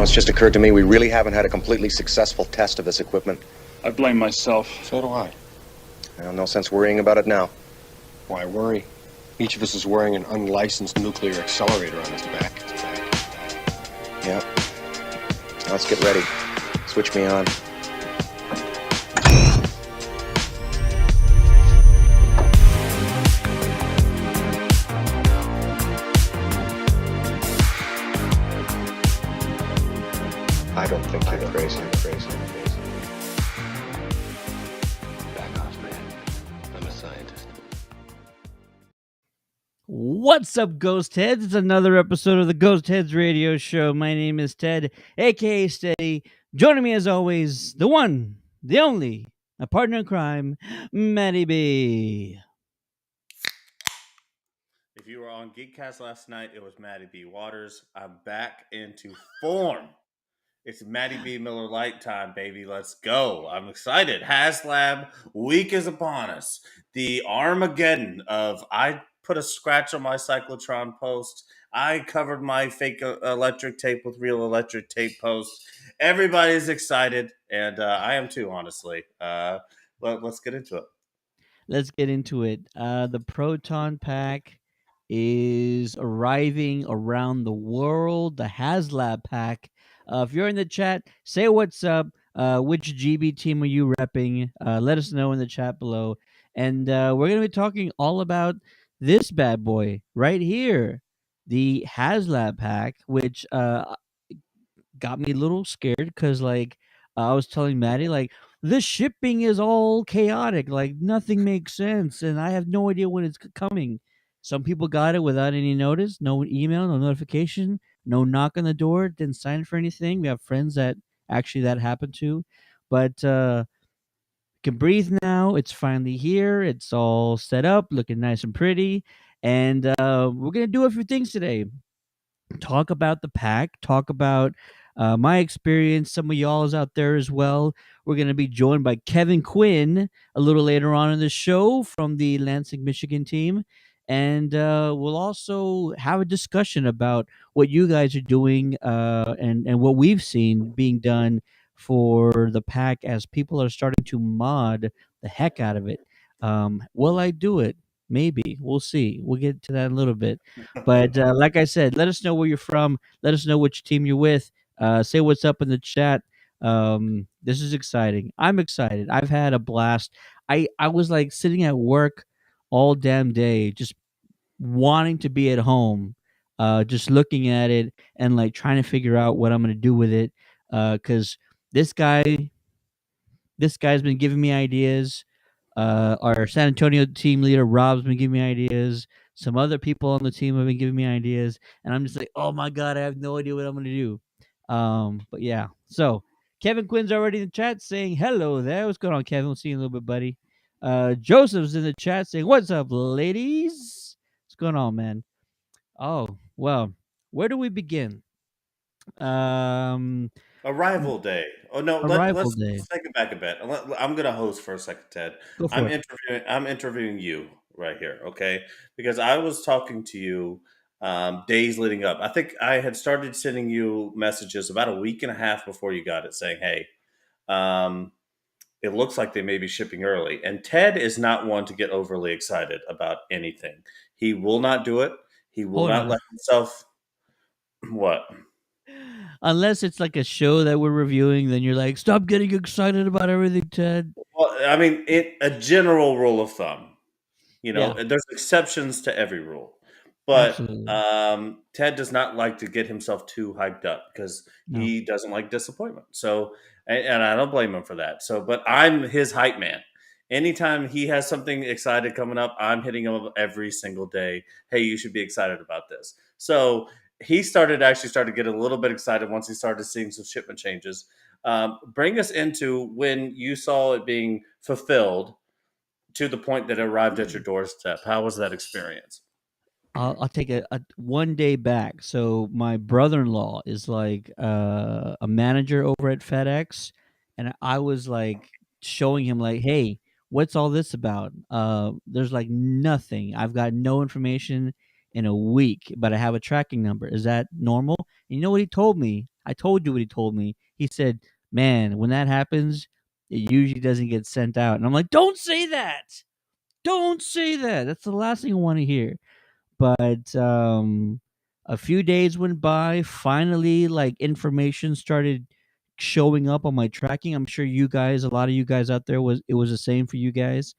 It's just occurred to me we really haven't had a completely successful test of this equipment. I blame myself. So do I. Well, no sense worrying about it now. Why worry? Each of us is wearing an unlicensed nuclear accelerator on his back. Yeah. Now let's get ready. Switch me on. I don't think you're crazy. Back off, man. I'm a scientist. What's up, Ghostheads? It's another episode of the Ghostheads radio show. My name is Ted, aka Steady. Joining me as always, the one, the only, my partner in crime, Matty B. If you were on Geekcast last night, it was Matty B. Waters. I'm back into form. It's Matty B. Miller Lite time, baby. Let's go. I'm excited. Haslab week is upon us. The Armageddon of I put a scratch on my cyclotron post. I covered my fake electric tape with real electric tape post. Everybody's excited, and I am too, honestly. Let's get into it. Let's get into it. The Proton Pack is arriving around the world. The Haslab Pack. If you're in the chat, say what's up. Which GB team are you repping? Let us know in the chat below. And we're going to be talking all about this bad boy right here, the Haslab Pack, which got me a little scared because, like, I was telling Maddie, like, the shipping is all chaotic. Like, nothing makes sense. And I have no idea when it's coming. Some people got it without any notice, no email, no notification, no knock on the door, didn't sign for anything. We have friends that actually that happened to. But can breathe now. It's finally here. It's all set up, looking nice and pretty. And we're going to do a few things today. Talk about the pack, talk about my experience, some of y'all's out there as well. We're going to be joined by Kevin Quinn a little later on in the show from the Lansing, Michigan team. And we'll also have a discussion about what you guys are doing and what we've seen being done for the pack as people are starting to mod the heck out of it. Will I do it? Maybe. We'll see. We'll get to that in a little bit. But like I said, let us know where you're from. Let us know which team you're with. Say what's up in the chat. This is exciting. I'm excited. I've had a blast. I was like sitting at work all damn day, just wanting to be at home, just looking at it and like trying to figure out what I'm gonna do with it. Because this guy's been giving me ideas. Our San Antonio team leader Rob's been giving me ideas. Some other people on the team have been giving me ideas, and I'm just like, oh my god, I have no idea what I'm gonna do. But yeah. So Kevin Quinn's already in the chat saying hello there. What's going on, Kevin? We'll see you in a little bit, buddy. Joseph's in the chat saying, "What's up, ladies? What's going on, man?" Oh well, where do we begin? Um, Arrival day. Oh no, Arrival day. let's take it back a bit. I'm gonna host for a second, Ted. Go for it. I'm interviewing you right here, okay? Because I was talking to you days leading up. I think I had started sending you messages about a week and a half before you got it, saying, "Hey, um, it looks like they may be shipping early." And Ted is not one to get overly excited about anything. He will not do it. He will Hold not on. let himself. What? Unless it's like a show that we're reviewing, then you're like, stop getting excited about everything, Ted. Well, I mean, a general rule of thumb. Yeah, There's exceptions to every rule, but absolutely. Ted does not like to get himself too hyped up because No. he doesn't like disappointment. So, and I don't blame him for that. So, but I'm his hype man. Anytime he has something excited coming up, I'm hitting him up every single day. Hey, you should be excited about this. So he started getting a little bit excited once he started seeing some shipment changes. Bring us into when you saw it being fulfilled to the point that it arrived at your doorstep. How was that experience? I'll take a one day back. So my brother-in-law is like a manager over at FedEx, and I was like showing him like, "Hey, what's all this about? There's like nothing. I've got no information in a week, but I have a tracking number. Is that normal?" And you know what he told me? I told you what he told me. He said, "Man, when that happens, it usually doesn't get sent out." And I'm like, "Don't say that. Don't say that. That's the last thing I want to hear." But a few days went by. Finally, like information started showing up on my tracking. I'm sure you guys, a lot of you guys out there, was it was the same for you guys.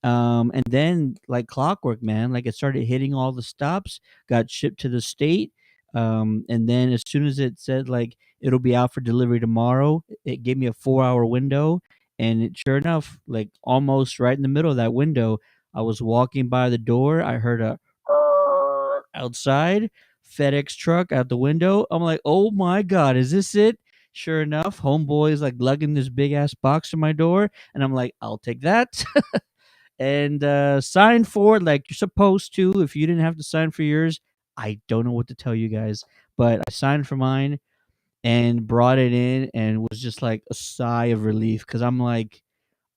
And then like clockwork, man, like it started hitting all the stops, got shipped to the state. And then as soon as it said like it'll be out for delivery tomorrow, it gave me a 4 hour window. And sure enough, like almost right in the middle of that window, I was walking by the door. I heard a outside, FedEx truck out the window. I'm like, oh my God, is this it? Sure enough, homeboy is like lugging this big ass box to my door. And I'm like, I'll take that. And sign for it like you're supposed to. If you didn't have to sign for yours, I don't know what to tell you guys. But I signed for mine and brought it in and was just like a sigh of relief because I'm like,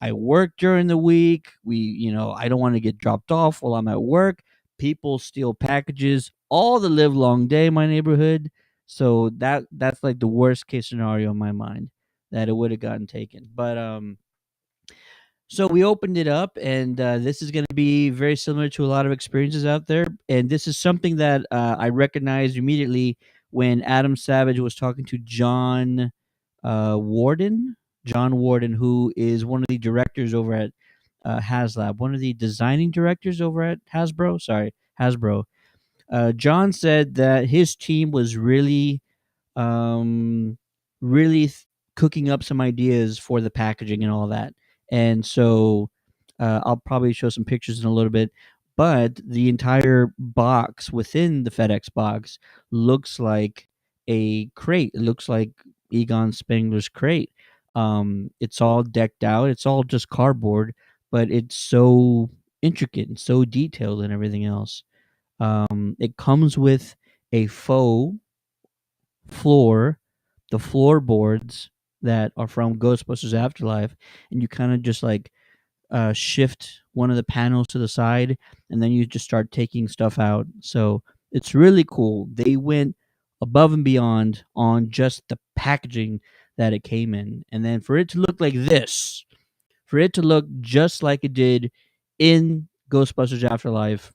I work during the week. I don't want to get dropped off while I'm at work. People steal packages all the live long day in my neighborhood. So that's like the worst case scenario in my mind that it would have gotten taken. But so we opened it up, and this is going to be very similar to a lot of experiences out there. And this is something that I recognized immediately when Adam Savage was talking to Warden, John Warden, who is one of the directors over at Haslab, one of the designing directors over at Hasbro. Sorry, Hasbro. John said that his team was um, really cooking up some ideas for the packaging and all that. And so I'll probably show some pictures in a little bit. But the entire box within the FedEx box looks like a crate. It looks like Egon Spengler's crate. It's all decked out. It's all just cardboard, but it's so intricate and so detailed and everything else. It comes with a faux floor, the floorboards that are from Ghostbusters Afterlife, and you kind of just like shift one of the panels to the side, and then you just start taking stuff out. So it's really cool. They went above and beyond on just the packaging that it came in, and then for it to look like this, for it to look just like it did in Ghostbusters Afterlife,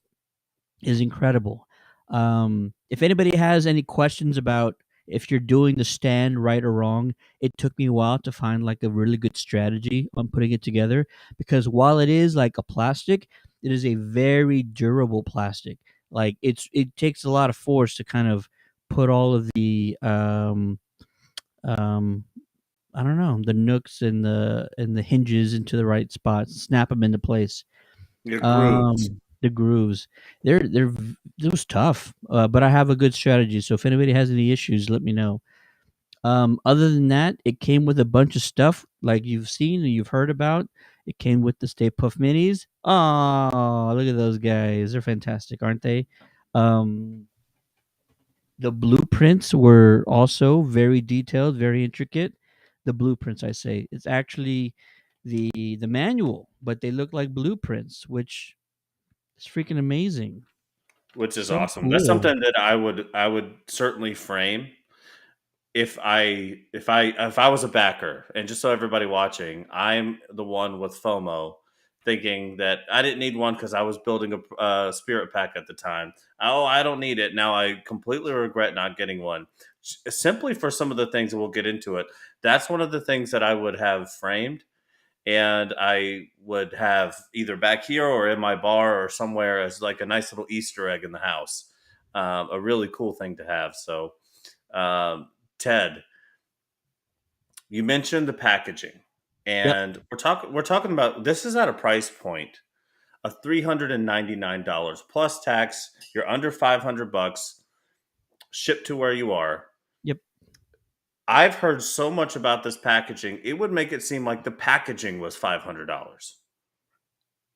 is incredible. If anybody has any questions about if you're doing the stand right or wrong, it took me a while to find like a really good strategy on putting it together because while it is like a plastic, it is a very durable plastic. Like it takes a lot of force to kind of put all of the um I don't know, the nooks and the hinges into the right spots, snap them into place. Your grooves. The grooves, it was tough, but I have a good strategy. So if anybody has any issues, let me know. Other than that, it came with a bunch of stuff like you've seen and you've heard about. It came with the Stay Puft Minis. Oh, look at those guys! They're fantastic, aren't they? Um, the blueprints were also very detailed, very intricate. The blueprints, I say, it's actually the manual, but they look like blueprints, which is freaking amazing. Which is So awesome. That's cool. something that I would certainly frame if I was a backer. And just so everybody watching, I'm the one with FOMO, thinking that I didn't need one because I was building a spirit pack at the time. Oh, I don't need it now. I completely regret not getting one, simply for some of the things, and we'll get into it. That's one of the things that I would have framed, and I would have either back here or in my bar or somewhere as like a nice little Easter egg in the house. A really cool thing to have. So, um, Ted, you mentioned the packaging, Yep. and we're talking about this is at a price point of $399 plus tax. You're under $500, shipped to where you are. Yep. I've heard so much about this packaging; it would make it seem like the packaging was $500.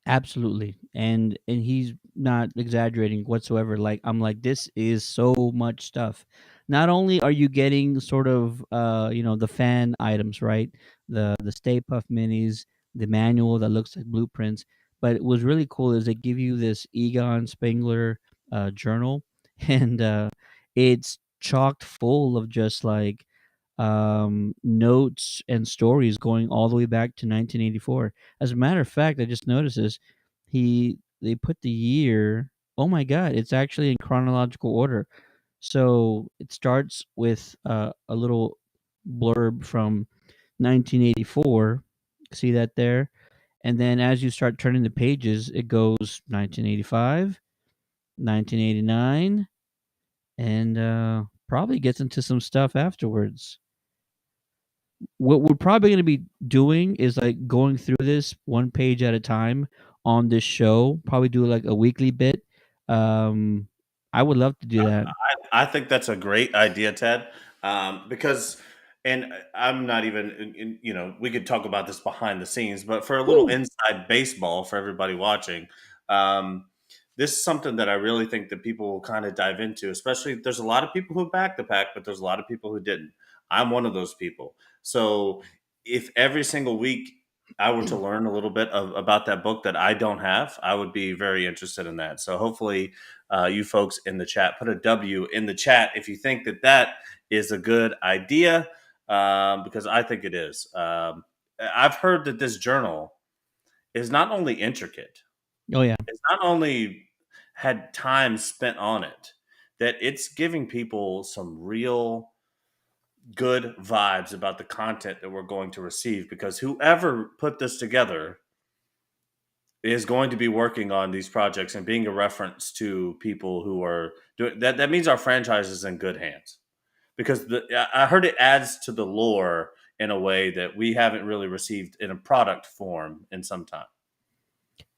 Absolutely. And he's not exaggerating whatsoever. Like I'm like this is so much stuff. Not only are you getting sort of the fan items, right? The Stay Puft Minis, the manual that looks like blueprints, but it was really cool is they give you this Egon Spengler journal and it's chocked full of just like notes and stories going all the way back to 1984. As a matter of fact, I just noticed this. They put the year. Oh my god, it's actually in chronological order. So it starts with a little blurb from 1984. See that there? And then as you start turning the pages, it goes 1985, 1989, and probably gets into some stuff afterwards. What we're probably going to be doing is like going through this one page at a time on this show. Probably do like a weekly bit. Um, I would love to do that. I think that's a great idea, Ted, because, and I'm not even, we could talk about this behind the scenes, but for a little Woo! inside baseball for everybody watching, um, this is something that I really think that people will kind of dive into, especially there's a lot of people who backed the pack, but there's a lot of people who didn't. I'm one of those people. So if every single week I were to learn a little bit about that book that I don't have, I would be very interested in that. So hopefully, you folks in the chat, put a W in the chat if you think that that is a good idea, because I think it is. I've heard that this journal is not only intricate, Oh yeah, it's not only had time spent on it, that it's giving people some real good vibes about the content that we're going to receive, because whoever put this together is going to be working on these projects and being a reference to people who are doing that. That means our franchise is in good hands, because I heard it adds to the lore in a way that we haven't really received in a product form in some time.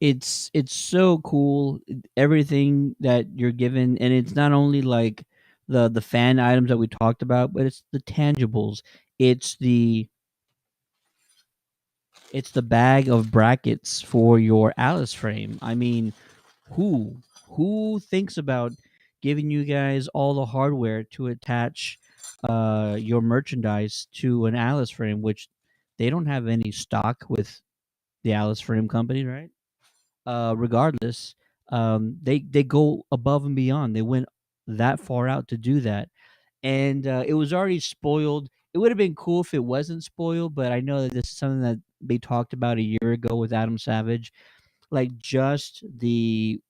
it's so cool. Everything that you're given, and it's not only like the fan items that we talked about, but it's the tangibles. It's the it's the bag of brackets for your Alice frame. I mean, who who thinks about giving you guys all the hardware to attach your merchandise to an Alice frame, which they don't have any stock with the Alice frame company, right? Regardless, they go above and beyond. They went that far out to do that, and it was already spoiled. It would have been cool if it wasn't spoiled, but I know that this is something that they talked about a year ago with Adam Savage, like just the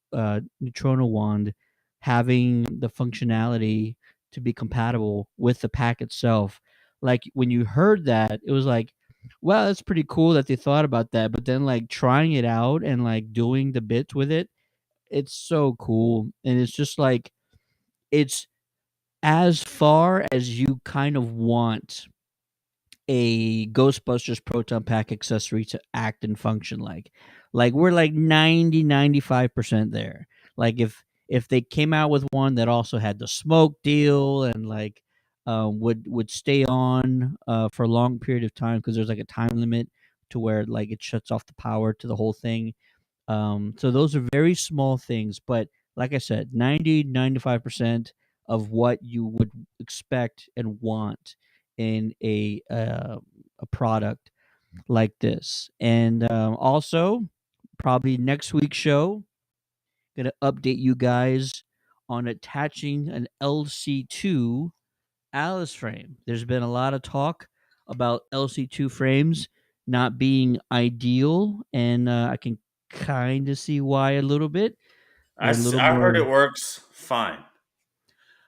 neutrino wand having the functionality to be compatible with the pack itself. Like when you heard that, it was like, well, that's pretty cool that they thought about that. But then like trying it out and like doing the bits with it, it's so cool. And it's just like it's as far as you kind of want a Ghostbusters Proton Pack accessory to act and function like. Like we're like 95% there. Like if they came out with one that also had the smoke deal and like would stay on for a long period of time because there's like a time limit to where like it shuts off the power to the whole thing. So those are very small things, but like I said, 95% of what you would expect and want in a product like this. And also, probably next week's show, gonna update you guys on attaching an LC2 Alice frame. There's been a lot of talk about LC2 frames not being ideal, and I can kind of see why a little bit. They're a little I heard more. it works fine.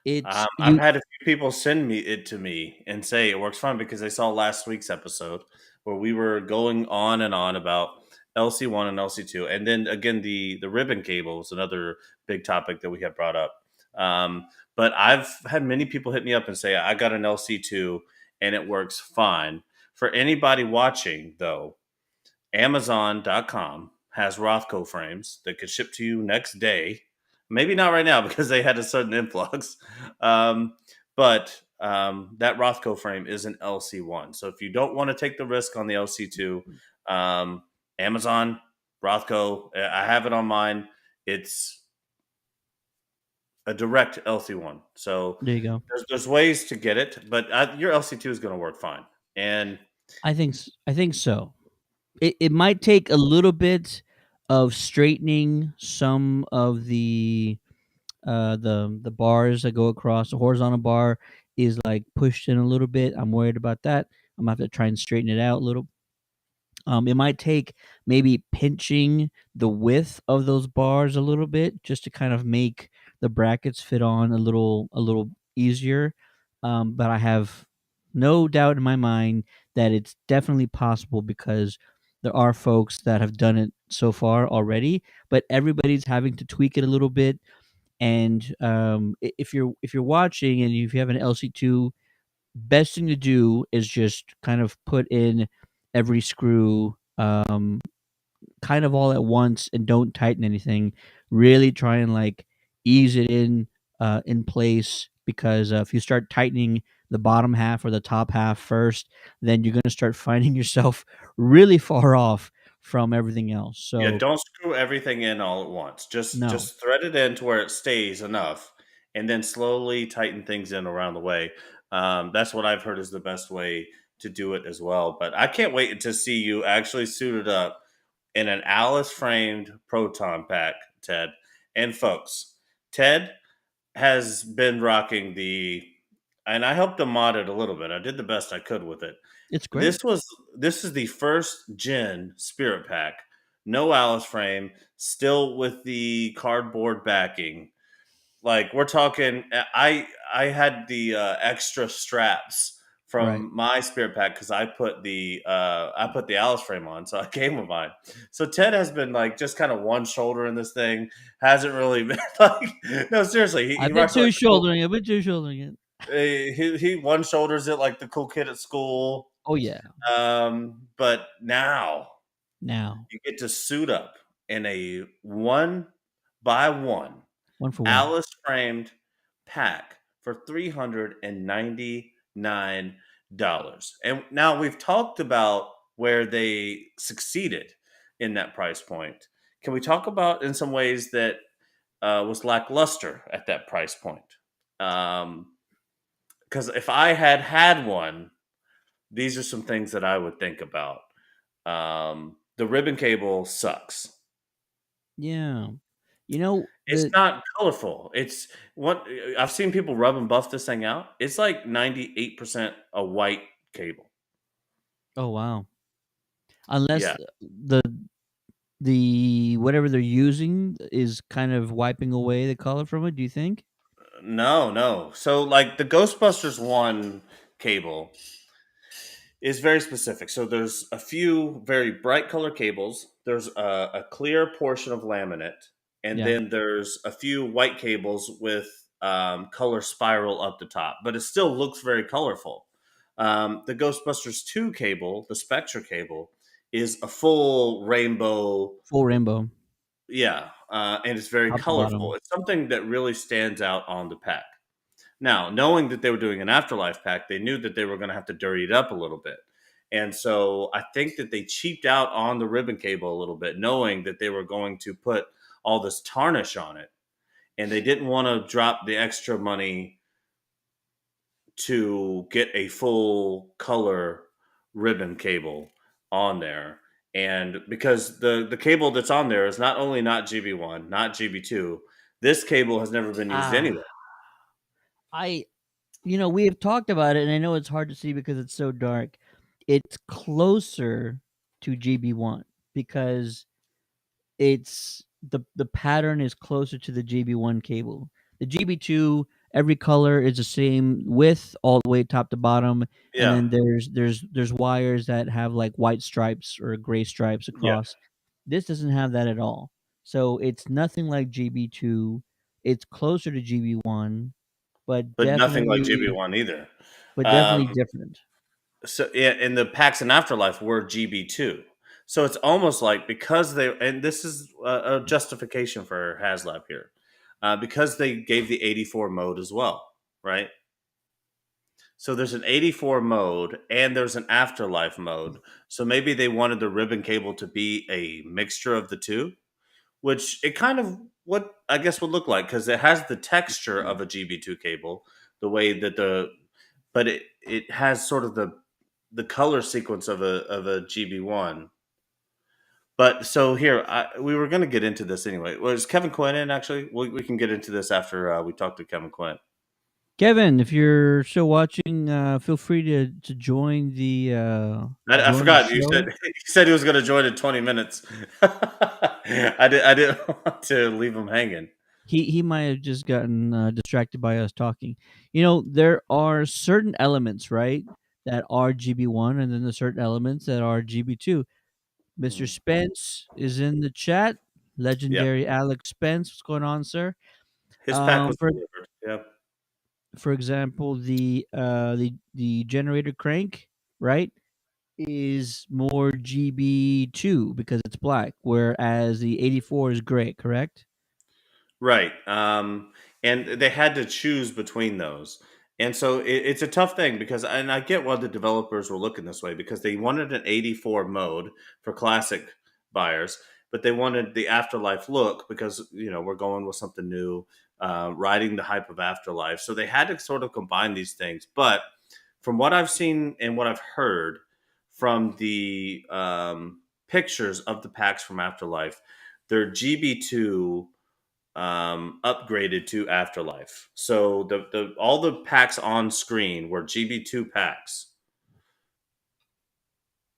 It's I've you. had a few people send it to me and say it works fine because they saw last week's episode where we were going on and on about LC1 and LC2, and then again the ribbon cable is another big topic that we have brought up. But I've had many people hit me up and say I got an LC2 and it works fine. For anybody watching though, Amazon.com has Rothko frames that could ship to you next day. Maybe not right now because they had a sudden influx. But that Rothko frame is an LC1. So if you don't want to take the risk on the LC2, um, Amazon, Rothko, I have it on mine. It's a direct LC1. So There you go. there's ways to get it, but your LC2 is going to work fine. And I think so. It might take a little bit of straightening some of the bars that go across. The horizontal bar is like pushed in a little bit. I'm worried about that. I'm gonna have to try and straighten it out a little. It might take maybe pinching the width of those bars a little bit just to kind of make the brackets fit on a little easier. But I have no doubt in my mind that it's definitely possible because there are folks that have done it so far already. But everybody's having to tweak it a little bit. And if you're watching and if you have an LC2, best thing to do is just kind of put in every screw kind of all at once and don't tighten anything. Really try and like ease it in place because if you start tightening the bottom half or the top half first, then you're going to start finding yourself really far off from everything else. yeah, So don't screw everything in all at once. no, Just thread it in to where it stays enough, and then slowly tighten things in around the way. That's what I've heard is the best way to do it as well. But I can't wait to see you actually suited up in an Alice framed proton pack, Ted. And folks, Ted has been rocking and I helped him mod it a little bit. I did the best I could with it. it's great. This was this is the first gen Spirit Pack, no Alice frame, still with the cardboard backing. Like we're talking, I had the extra straps Right. from my Spirit Pack because I put the Alice frame on, so I came with mine. So Ted has been like just kind of one shoulder in this thing, hasn't really been like no seriously he I've been rocks it two like the cool, shouldering it. I've been two shouldering it. he one shoulders it like the cool kid at school. Oh yeah. But now Now, you get to suit up in a one by one one for one. Alice framed pack for $399. And now we've talked about where they succeeded in that price point. Can we talk about in some ways that was lackluster at that price point? Because if I had one, these are some things that I would think about. The ribbon cable sucks. Yeah. You know It's the not colorful. It's what I've seen people rub and buff this thing out. It's like 98% a white cable. oh wow. Unless Yeah. the whatever they're using is kind of wiping away the color from it, do you think? No, no. So like the Ghostbusters 1 cable is very specific. So there's a few very bright color cables. There's a clear portion of laminate, and Yeah. then there's a few white cables with color spiral up the top. But it still looks very colorful. The Ghostbusters 2 cable, the Spectra cable, is a full rainbow. Full rainbow, Yeah, and it's very top to colorful. bottom. It's something that really stands out on the pack. Now, knowing that they were doing an Afterlife pack, they knew that they were going to have to dirty it up a little bit. And so I think that they cheaped out on the ribbon cable a little bit, knowing that they were going to put all this tarnish on it. And they didn't want to drop the extra money to get a full color ribbon cable on there. And because the cable that's on there is not only not GB1, not GB2, this cable has never been used Ah, anyway. I we have talked about it, and I know it's hard to see because it's so dark. It's closer to GB1 because the pattern is closer to the GB1 cable. The GB2, every color is the same width all the way top to bottom, and Yeah, then there's wires that have like white stripes or gray stripes yeah, across. This doesn't have that at all. So it's nothing like GB2. It's closer to GB1, but but nothing like definitely GB1 either. but Um, definitely different. so yeah, and the packs in Afterlife were GB2. So it's almost like because they, and this is a justification for Haslab here, because they gave the 84 mode as well, right? So there's an 84 mode and there's an Afterlife mode. So maybe they wanted the ribbon cable to be a mixture of the two, which it kind of what I guess would look like because it has the texture of a GB2 cable, the way that but it has sort of the color sequence of a GB1. But so here, we were going to get into this anyway. Was Kevin Quinn in actually? We can get into this after we talk to Kevin Quinn. Kevin, if you're still watching, feel free to I join the forgot you said show. you said he was going to join in 20 minutes. I didn't want to leave him hanging. He might have just gotten distracted by us talking. There are certain elements, right, that are GB1, and then there's certain elements that are GB2. Mr. Mhm. Spence is in the chat. Yeah, Legendary Alex Spence, what's going on, sir? his pack was For delivered. Yeah, example, the generator crank, right, is more GB2 because it's black, whereas the 84 is gray, correct? right. And they had to choose between those. And so it's a tough thing because, and I get why the developers were looking this way because they wanted an 84 mode for classic buyers, but they wanted the Afterlife look because, we're going with something new, riding the hype of Afterlife. So they had to sort of combine these things. But from what I've seen and what I've heard from the pictures of the packs from Afterlife, they're GB2 upgraded to Afterlife. So the all the packs on screen were GB2 packs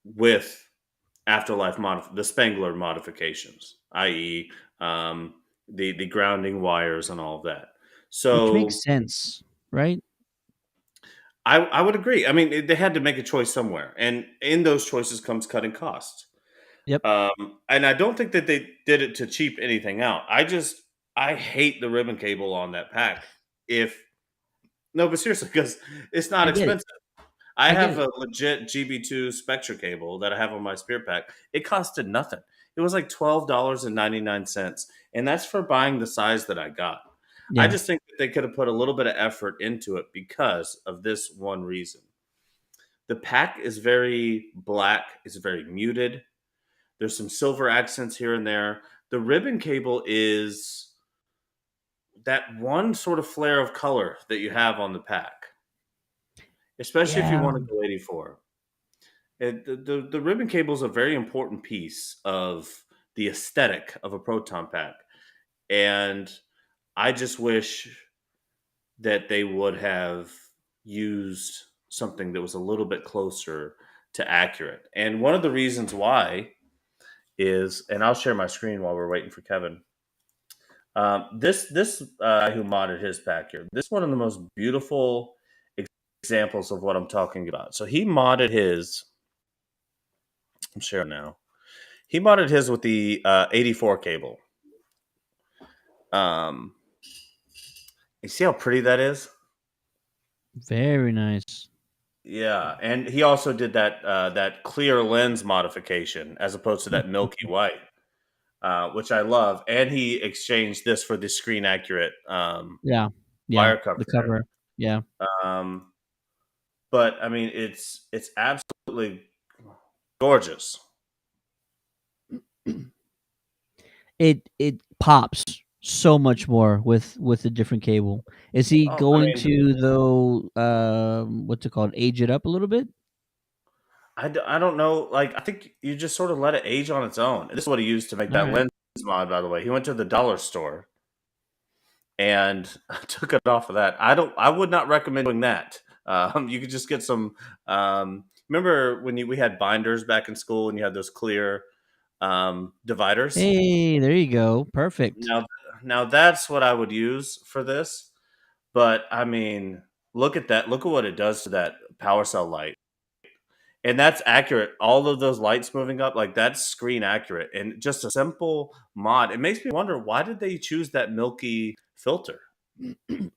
with Afterlife the Spangler modifications, i.e., the grounding wires and all of that. Which So makes sense, right? I would agree. I mean, they had to make a choice somewhere, and in those choices comes cutting costs. Yep. And I don't think that they did it to cheap anything out. I hate the ribbon cable on that pack. If No, but seriously, because it's not I get it. expensive. I I get have it. a legit GB2 Spectra cable that I have on my Spear Pack. It costed nothing. It was like $12.99, and that's for buying the size that I got. I Yeah. just think that they could have put a little bit of effort into it because of this one reason. The pack is very black, it's very muted. There's some silver accents here and there. The ribbon cable is that one sort of flare of color that you have on the pack, especially if you Yeah. want to go 84. The ribbon cable is a very important piece of the aesthetic of a proton pack. And I just wish that they would have used something that was a little bit closer to accurate. And one of the reasons why is, and I'll share my screen while we're waiting for Kevin. This who modded his pack here. This is one of the most beautiful examples of what I'm talking about. So he modded his. I'm sharing now. He modded his with the 84 cable. Um, you see how pretty that is? Very nice. Yeah, and he also did that clear lens modification as opposed to that milky white, which I love. And he exchanged this for the screen accurate Yeah, yeah, wire cover the cover. Yeah, there. But I mean, it's absolutely gorgeous. it pops so much more with a different cable. Is he Oh, I going mean, to though? What's it called? Age it up a little bit. I don't know. Like, I think you just sort of let it age on its own. This is what he used to make All that right. lens mod, by the way. He went to the dollar store and took it off of that. I would not recommend doing that. You could just get some. Remember when we had binders back in school and you had those clear dividers? Hey, there you go. Perfect. Now, now that's what I would use for this. But I mean, look at that. Look at what it does to that power cell light. And that's accurate. All of those lights moving up, like that's screen accurate. And just a simple mod. It makes me wonder, why did they choose that milky filter?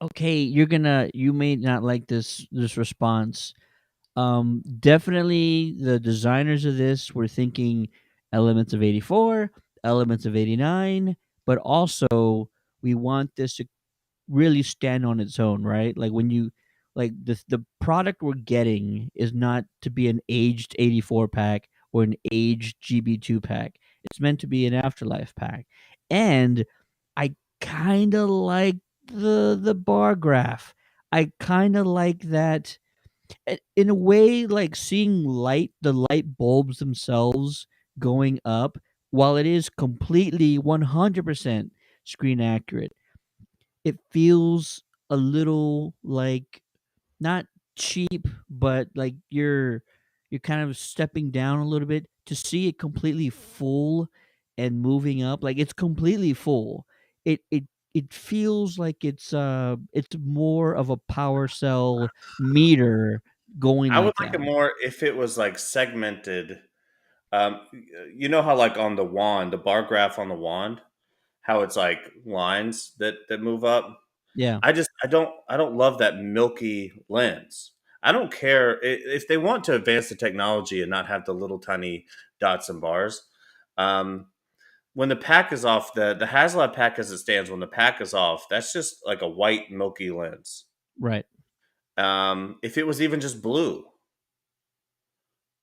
Okay, you may not like this response. Definitely the designers of this were thinking elements of 84, elements of 89, but also we want this to really stand on its own, right? Like when you like the product we're getting is not to be an aged 84 pack or an aged GB2 pack. It's meant to be an afterlife pack. And I kind of like the bar graph. I kind of like that in a way, like seeing the light bulbs themselves going up, while it is completely 100% screen accurate, it feels a little like not cheap, but like you're kind of stepping down a little bit to see it completely full and moving up. Like it's completely full. It feels like it's more of a power cell meter going I would like like it that. more if it was like segmented. You know how like on the wand, the bar graph on the wand, how it's like lines that move up. Yeah, I don't love that milky lens. I don't care if they want to advance the technology and not have the little tiny dots and bars. Um, when the pack is off, the Haslab pack as it stands, when the pack is off, that's just like a white milky lens. right. If it was even just blue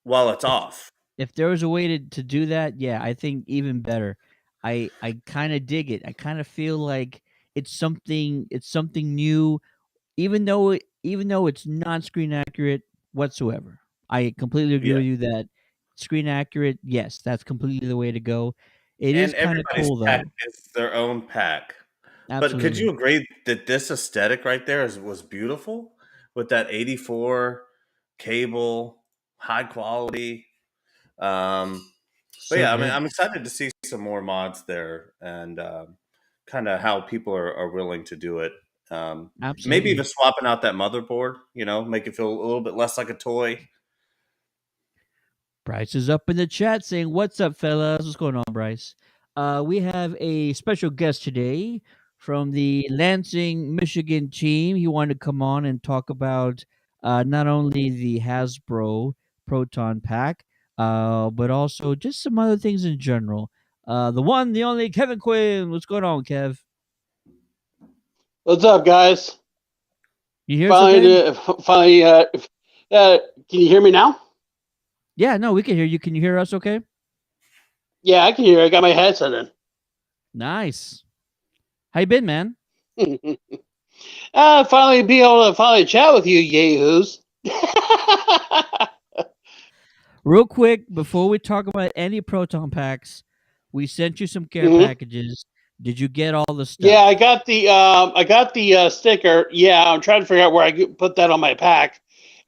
while it's If off, if there was a way to do that, yeah, I think even better. I kind of dig it. I kind of feel like it's something new, even though it's not screen accurate whatsoever. I completely agree yeah. with you that screen accurate, yes, that's completely the way to go. It is And kind of everybody's cool pack though. is their own pack. But could Absolutely. you agree that this aesthetic right there was beautiful with that 84 cable, high quality? Um, but So yeah, I mean, good. I'm excited to see some more mods there and kind of how people are willing to do it. Maybe Absolutely. even swapping out that motherboard, make it feel a little bit less like a toy. Bryce is up in the chat saying, "What's up, fellas? What's going on, Bryce?" We have a special guest today from the Lansing, Michigan team. He wanted to come on and talk about not only the Hasbro Proton Pack, but also just some other things in general. The one, the only Kevin Quinn. What's going on, Kev? What's up, guys? You hear us Finally, okay? finally, can you hear me now? Yeah, no, we can hear you. Can you hear us okay? Yeah, I can hear. I got my headset Nice. How you been, man? in. Finally, be able to finally chat with you, yahoos. Real quick, before we talk about any proton packs, we sent you some care Mhm. packages. Did you get all the Yeah, I stuff? got the sticker. Yeah, I'm trying to figure out where I could put that on my pack.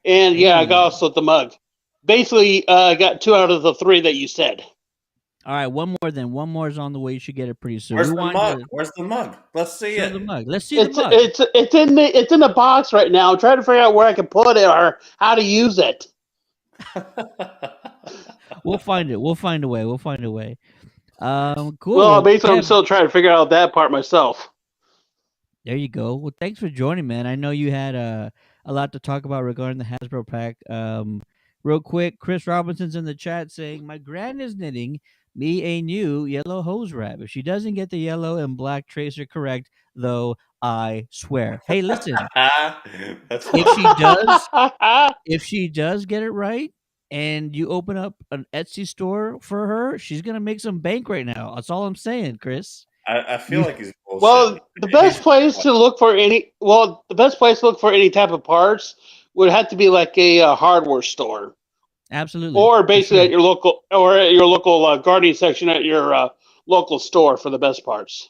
And yeah, I got Hey. also the mug. Basically, I got 2 out of the 3 that you said. All right, one more then. One more is on the way. You should get it pretty soon. We Where's the wanted mug? to Where's the mug? Let's see show the it. mug. Let's see the It's mug. it's it's in the box right now. I'm trying to figure out where I can put it or how to use it. We'll find it. We'll find a way. We'll find a way. Cool. Well, Well, basically, I'm Kev, still trying to figure out that part myself. there you go. Well, thanks for joining, man. I know you had a lot to talk about regarding the Hasbro pack. Real quick, Chris Robinson's in the chat saying, "My gran is knitting me a new yellow hose wrap. If she doesn't get the yellow and black tracer correct, though, I swear." Hey, listen, That's if funny. she does, if she does get it right, and you open up an Etsy store for her, she's gonna make some bank right now. That's all I'm saying, Chris. I feel You like he's bullshitting. Well, the best place to look for any type of parts would have to be like a hardware store, absolutely, or for basically sure. at your local gardening section at your local store for the best parts.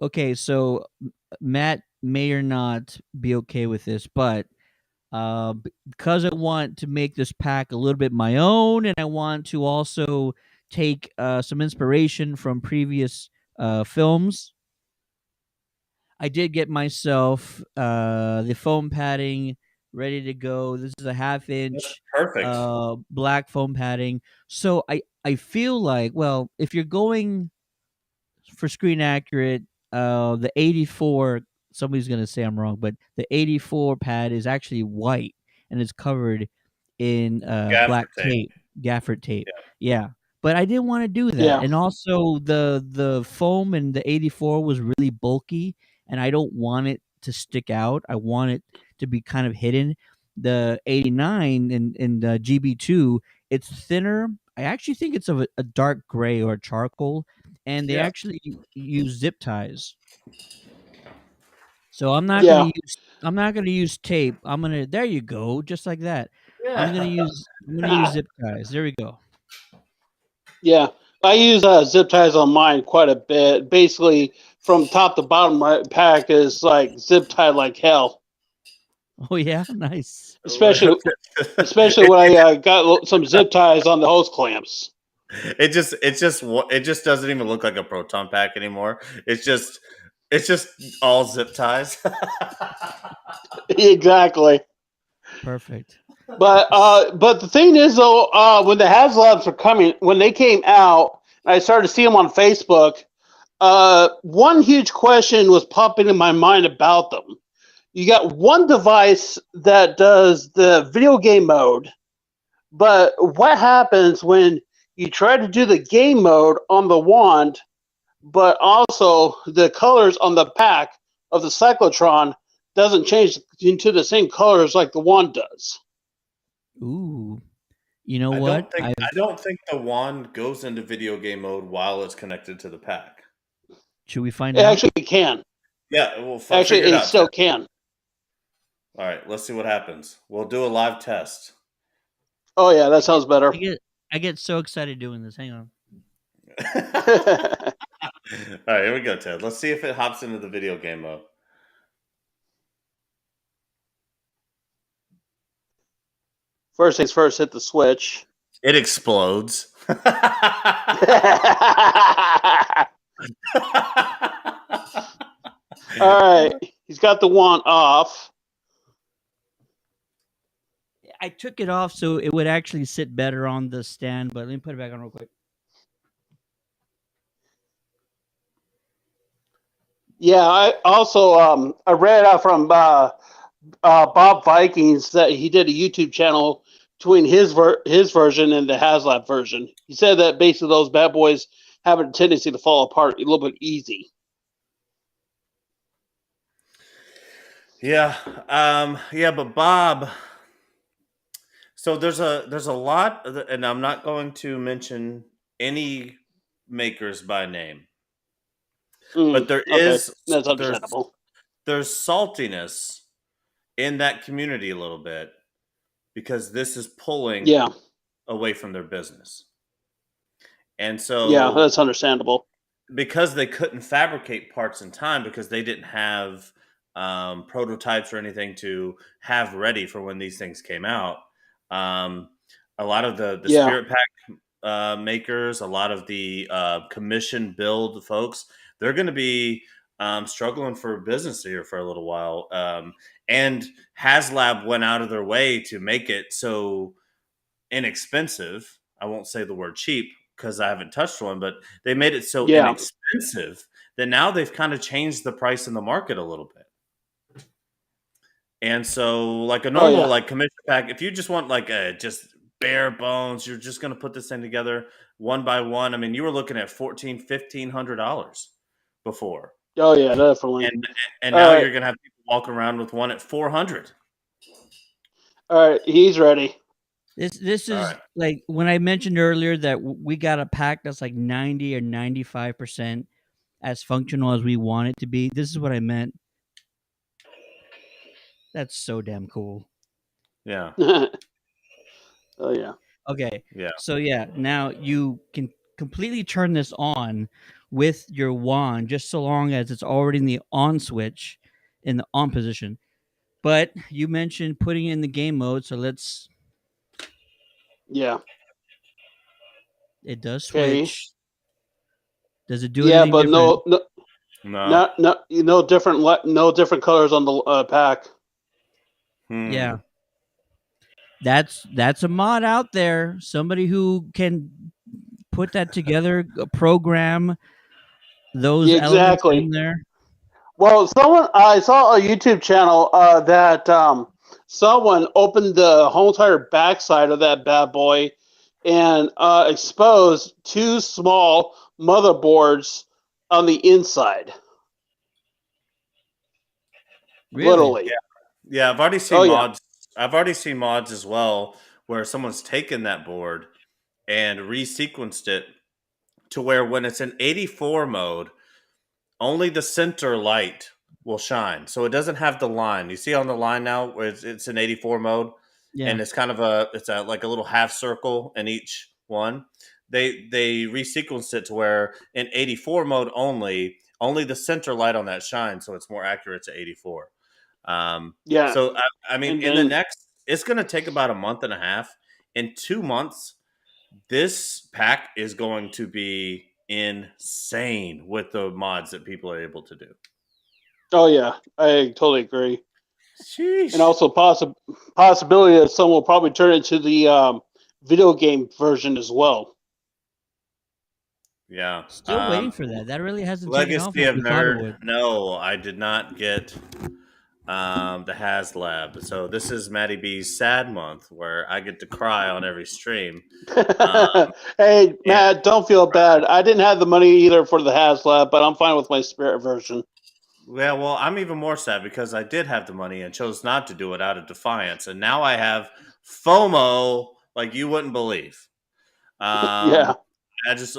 Okay, so Matt may or not be okay with this, but because I want to make this pack a little bit my own, and I want to also take some inspiration from previous films, I did get myself the foam padding ready to go. This is a half That's inch perfect. black foam padding. So I feel like, well, if you're going for screen accurate, the 84, somebody's going to say I'm wrong, but the 84 pad is actually white and it's covered in Gaffer black tape. tape, gaffer tape. Yeah. Yeah. But I didn't want to do that. Yeah. And also the foam in the 84 was really bulky and I don't want it to stick out. I want it to be kind of hidden. The 89 in the GB2, it's thinner. I actually think it's of a dark gray or charcoal, and they Yeah. actually use zip ties. So I'm not Yeah. gonna use tape. There you go, just like that. Yeah. I'm gonna use zip ties. There we go. Yeah, I use zip ties on mine quite a bit. Basically, from top to bottom, my pack is like zip tied like hell. Oh yeah, nice. Especially when I got some zip ties on the hose clamps. It just doesn't even look like a proton pack anymore. It's just all zip ties. Exactly. Perfect. But the thing is though, when the Haslabs were coming, when they came out, and I started to see them on Facebook. One huge question was popping in my mind about them. You got one device that does the video game mode, but what happens when you try to do the game mode on the wand, but also the colors on the pack of the cyclotron doesn't change into the same colors like the wand does? Ooh, you know I what? don't think the wand goes into video game mode while it's connected to the pack. Should we find It out? actually can. Yeah, we'll Actually, figure it it out. still can. All right, let's see what happens. We'll do a live test. Oh yeah, that sounds better. I get so excited doing this. Hang on. All right, here we go, Ted. Let's see if it hops into the video game mode. First things first, hit the switch. It explodes. All right, he's got the wand off. I took it off so it would actually sit better on the stand, but let me put it back on real quick. Yeah, I also I read out from Bob Vikings that he did a YouTube channel between his version and the Haslab version. He said that basically those bad boys have a tendency to fall apart a little bit easy. Yeah, but Bob. So there's a lot, and I'm not going to mention any makers by name, but that's understandable. there's saltiness in that community a little bit because this is pulling away from their business, and so that's understandable. Because they couldn't fabricate parts in time because they didn't have prototypes or anything to have ready for when these things came out. A lot of the Spirit Pack makers, a lot of the commission build folks, they're going to be struggling for business here for a little while. And Haslab went out of their way to make it so inexpensive. I won't say the word cheap because I haven't touched one, but they made it so inexpensive that now they've kind of changed the price in the market a little bit. And so, like a Oh normal yeah. like commission pack, if you just want like a just bare bones, you're just gonna put this thing together one by one. I mean, you were looking at $1,500 before, Oh yeah, definitely. and and All now right. you're gonna have people walking around with one at 400. All right. He's ready. This All is right. like when I mentioned earlier that we got a pack that's like 90 or 95% as functional as we want it to be. This is what I meant. That's so damn cool. Yeah. Oh yeah. Okay. Yeah. So yeah, now you can completely turn this on with your wand just so long as it's already in the on switch in the on position. But you mentioned putting it in the game mode, so let's Yeah. it does Okay. switch. Does it do Yeah, anything but different? No. no different colors on the pack. Yeah. That's a mod out there. Somebody who can put that together, program those Yeah, elements in exactly. there. Well, someone I saw a YouTube channel that someone opened the whole entire backside of that bad boy and exposed two small motherboards on the inside. Really? Literally. Yeah, I've already Oh seen yeah. mods. I've already seen mods as well where someone's taken that board and resequenced it to where when it's in 84 mode, only the center light will shine. So it doesn't have the line. You see on the line now where it's in 84 mode Yeah. and it's kind of like a little half circle in each one. They resequenced it to where in 84 mode only the center light on that shines, so it's more accurate to 84. Yeah. So I mean, And in the then next, it's going to take about a month and a half. In 2 months, this pack is going to be insane with the mods that people are able to do. oh yeah, I totally agree. And Sheesh. also possibility that some will probably turn into the video game version as well. Yeah. Still waiting for that. That really hasn't taken off Legacy like of we thought it Nerd. would. No, I did not get the Haslab. So this is Maddie B's sad month where I get to cry on every stream. Hey, And Matt, don't feel bad. I didn't have the money either for the Haslab, but I'm fine with my Spirit version. well, I'm even more sad because I did have the money and chose not to do it out of defiance, and now I have FOMO like you wouldn't believe. Yeah. Um,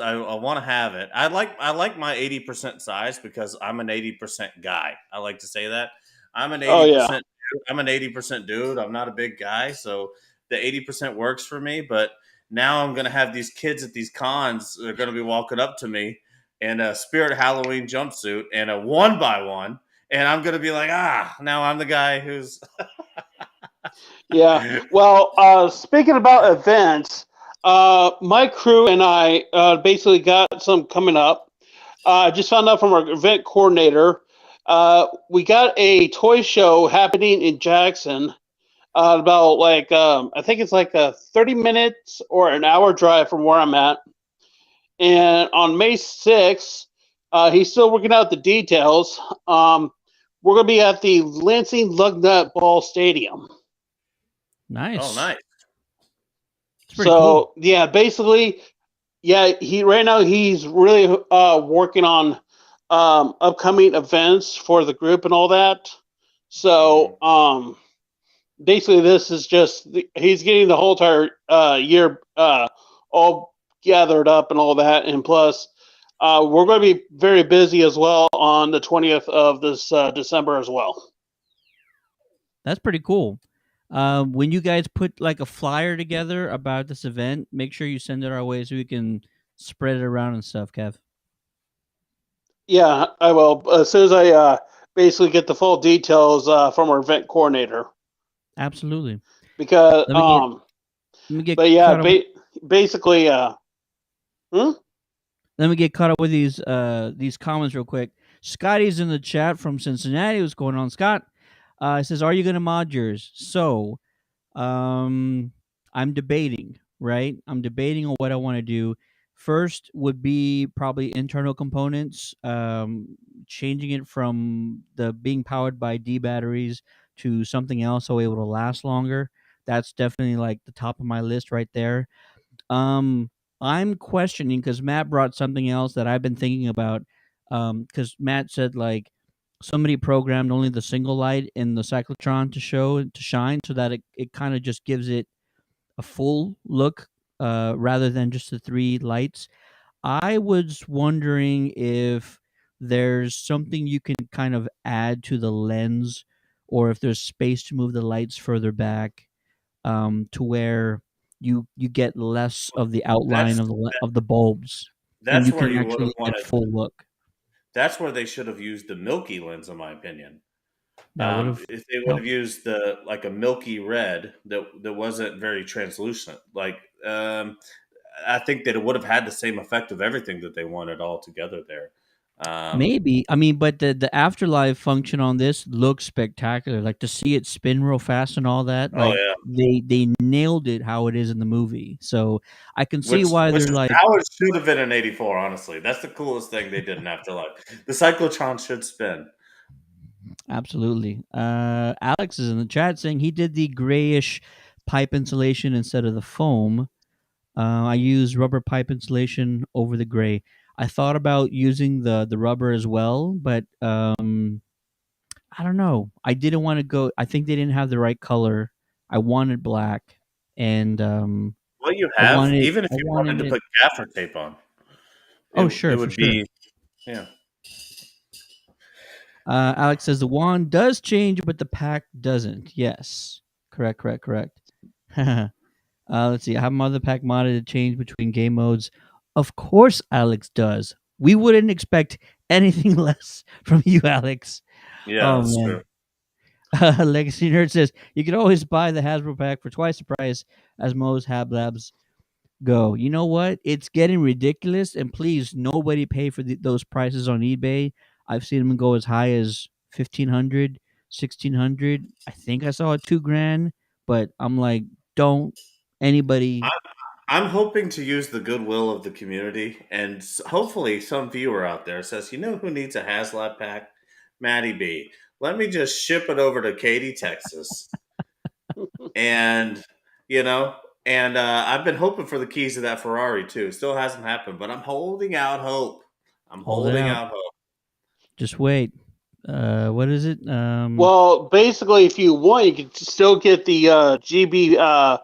I want to have it. I like my 80% size because I'm an 80% guy. I like to say that I'm an Oh, eighty yeah. percent. I'm an 80% dude. I'm not a big guy, so the 80% works for me. But now I'm gonna have these kids at these cons. They're gonna be walking up to me in a Spirit Halloween jumpsuit and a one by one, and I'm gonna be like, now I'm the guy who's Yeah. Well, speaking about events, my crew and I basically got some coming up. I just found out from our event coordinator. We got a toy show happening in Jackson. About like I think it's like a 30 minutes or an hour drive from where I'm at. And on May 6th, he's still working out the details. We're going to be at the Lansing Lugnut Ball Stadium. Nice. oh nice. It's pretty So cool. yeah, basically, yeah, he right now he's really working on upcoming events for the group and all that. So basically, this is just he's getting the whole entire year all gathered up and all that, and plus we're going to be very busy as well on the 20th of this December as well. That's pretty cool. When you guys put like a flyer together about this event, make sure you send it our way so we can spread it around and stuff, Kev. Yeah, I will as soon as I basically get the full details from our event coordinator. Absolutely. Because Let me get but yeah, caught up. basically Let me get caught up with these comments real quick. Scotty's in the chat from Cincinnati. What's going on, Scott? It says, "Are you going to mod yours?" So, I'm debating. Right, I'm debating on what I want to do. First would be probably internal components, changing it from the being powered by D batteries to something else so it will last longer. That's definitely like the top of my list right there. I'm questioning because Matt brought something else that I've been thinking about. Because Matt said like somebody programmed only the single light in the cyclotron to shine, so that it kind of just gives it a full look, rather than just the three lights. I was wondering if there's something you can kind of add to the lens, or if there's space to move the lights further back, to where you get less of the outline That's of the bulbs, and that's you where can you would have actually get wanted. full look. That's where they should have used the milky lens, in my opinion. That would have If they would have helped. used the like a milky red that wasn't very translucent, I think that it would have had the same effect of everything that they wanted all together there. Um, Maybe. I mean, but the afterlife function on this looks spectacular. Like to see it spin real fast and all that. oh Like yeah, they nailed it how it is in the movie. So I can see why which they're is like, how it should have been in '84. Honestly, that's the coolest thing they did in Afterlife. The cyclotron should spin. absolutely. Alex is in the chat saying he did the grayish pipe insulation instead of the foam. I used rubber pipe insulation over the gray. I thought about using the rubber as well, but I don't know. I didn't want to go. I think they didn't have the right color. I wanted black, and What you I have, wanted even if I you wanted wanted to it. put gaffer tape on, Oh, it sure, for would sure. be yeah. Alex says the wand does change, but the pack doesn't. Yes, correct. Let's see. I have mother pack modded to change between game modes. Of course, Alex does. We wouldn't expect anything less from you, Alex. Yeah, Oh that's true. man. Legacy Nerd says you can always buy the Hasbro pack for twice the price as most Hablabs go. You know what? It's getting ridiculous, and please, nobody pay for those prices on eBay. I've seen them go as high as 1,500, 1,600. I think I saw it $2,000, but I'm like, don't anybody. I'm hoping to use the goodwill of the community, and hopefully, some viewer out there says, "You know who needs a Haslab pack? Maddie B. Let me just ship it over to Katy, Texas." And you know, and I've been hoping for the keys to that Ferrari too. Still hasn't happened, but I'm holding out hope. I'm Hold it holding out. out hope. Just wait. What is it? Well, basically, if you want, you can still get the GB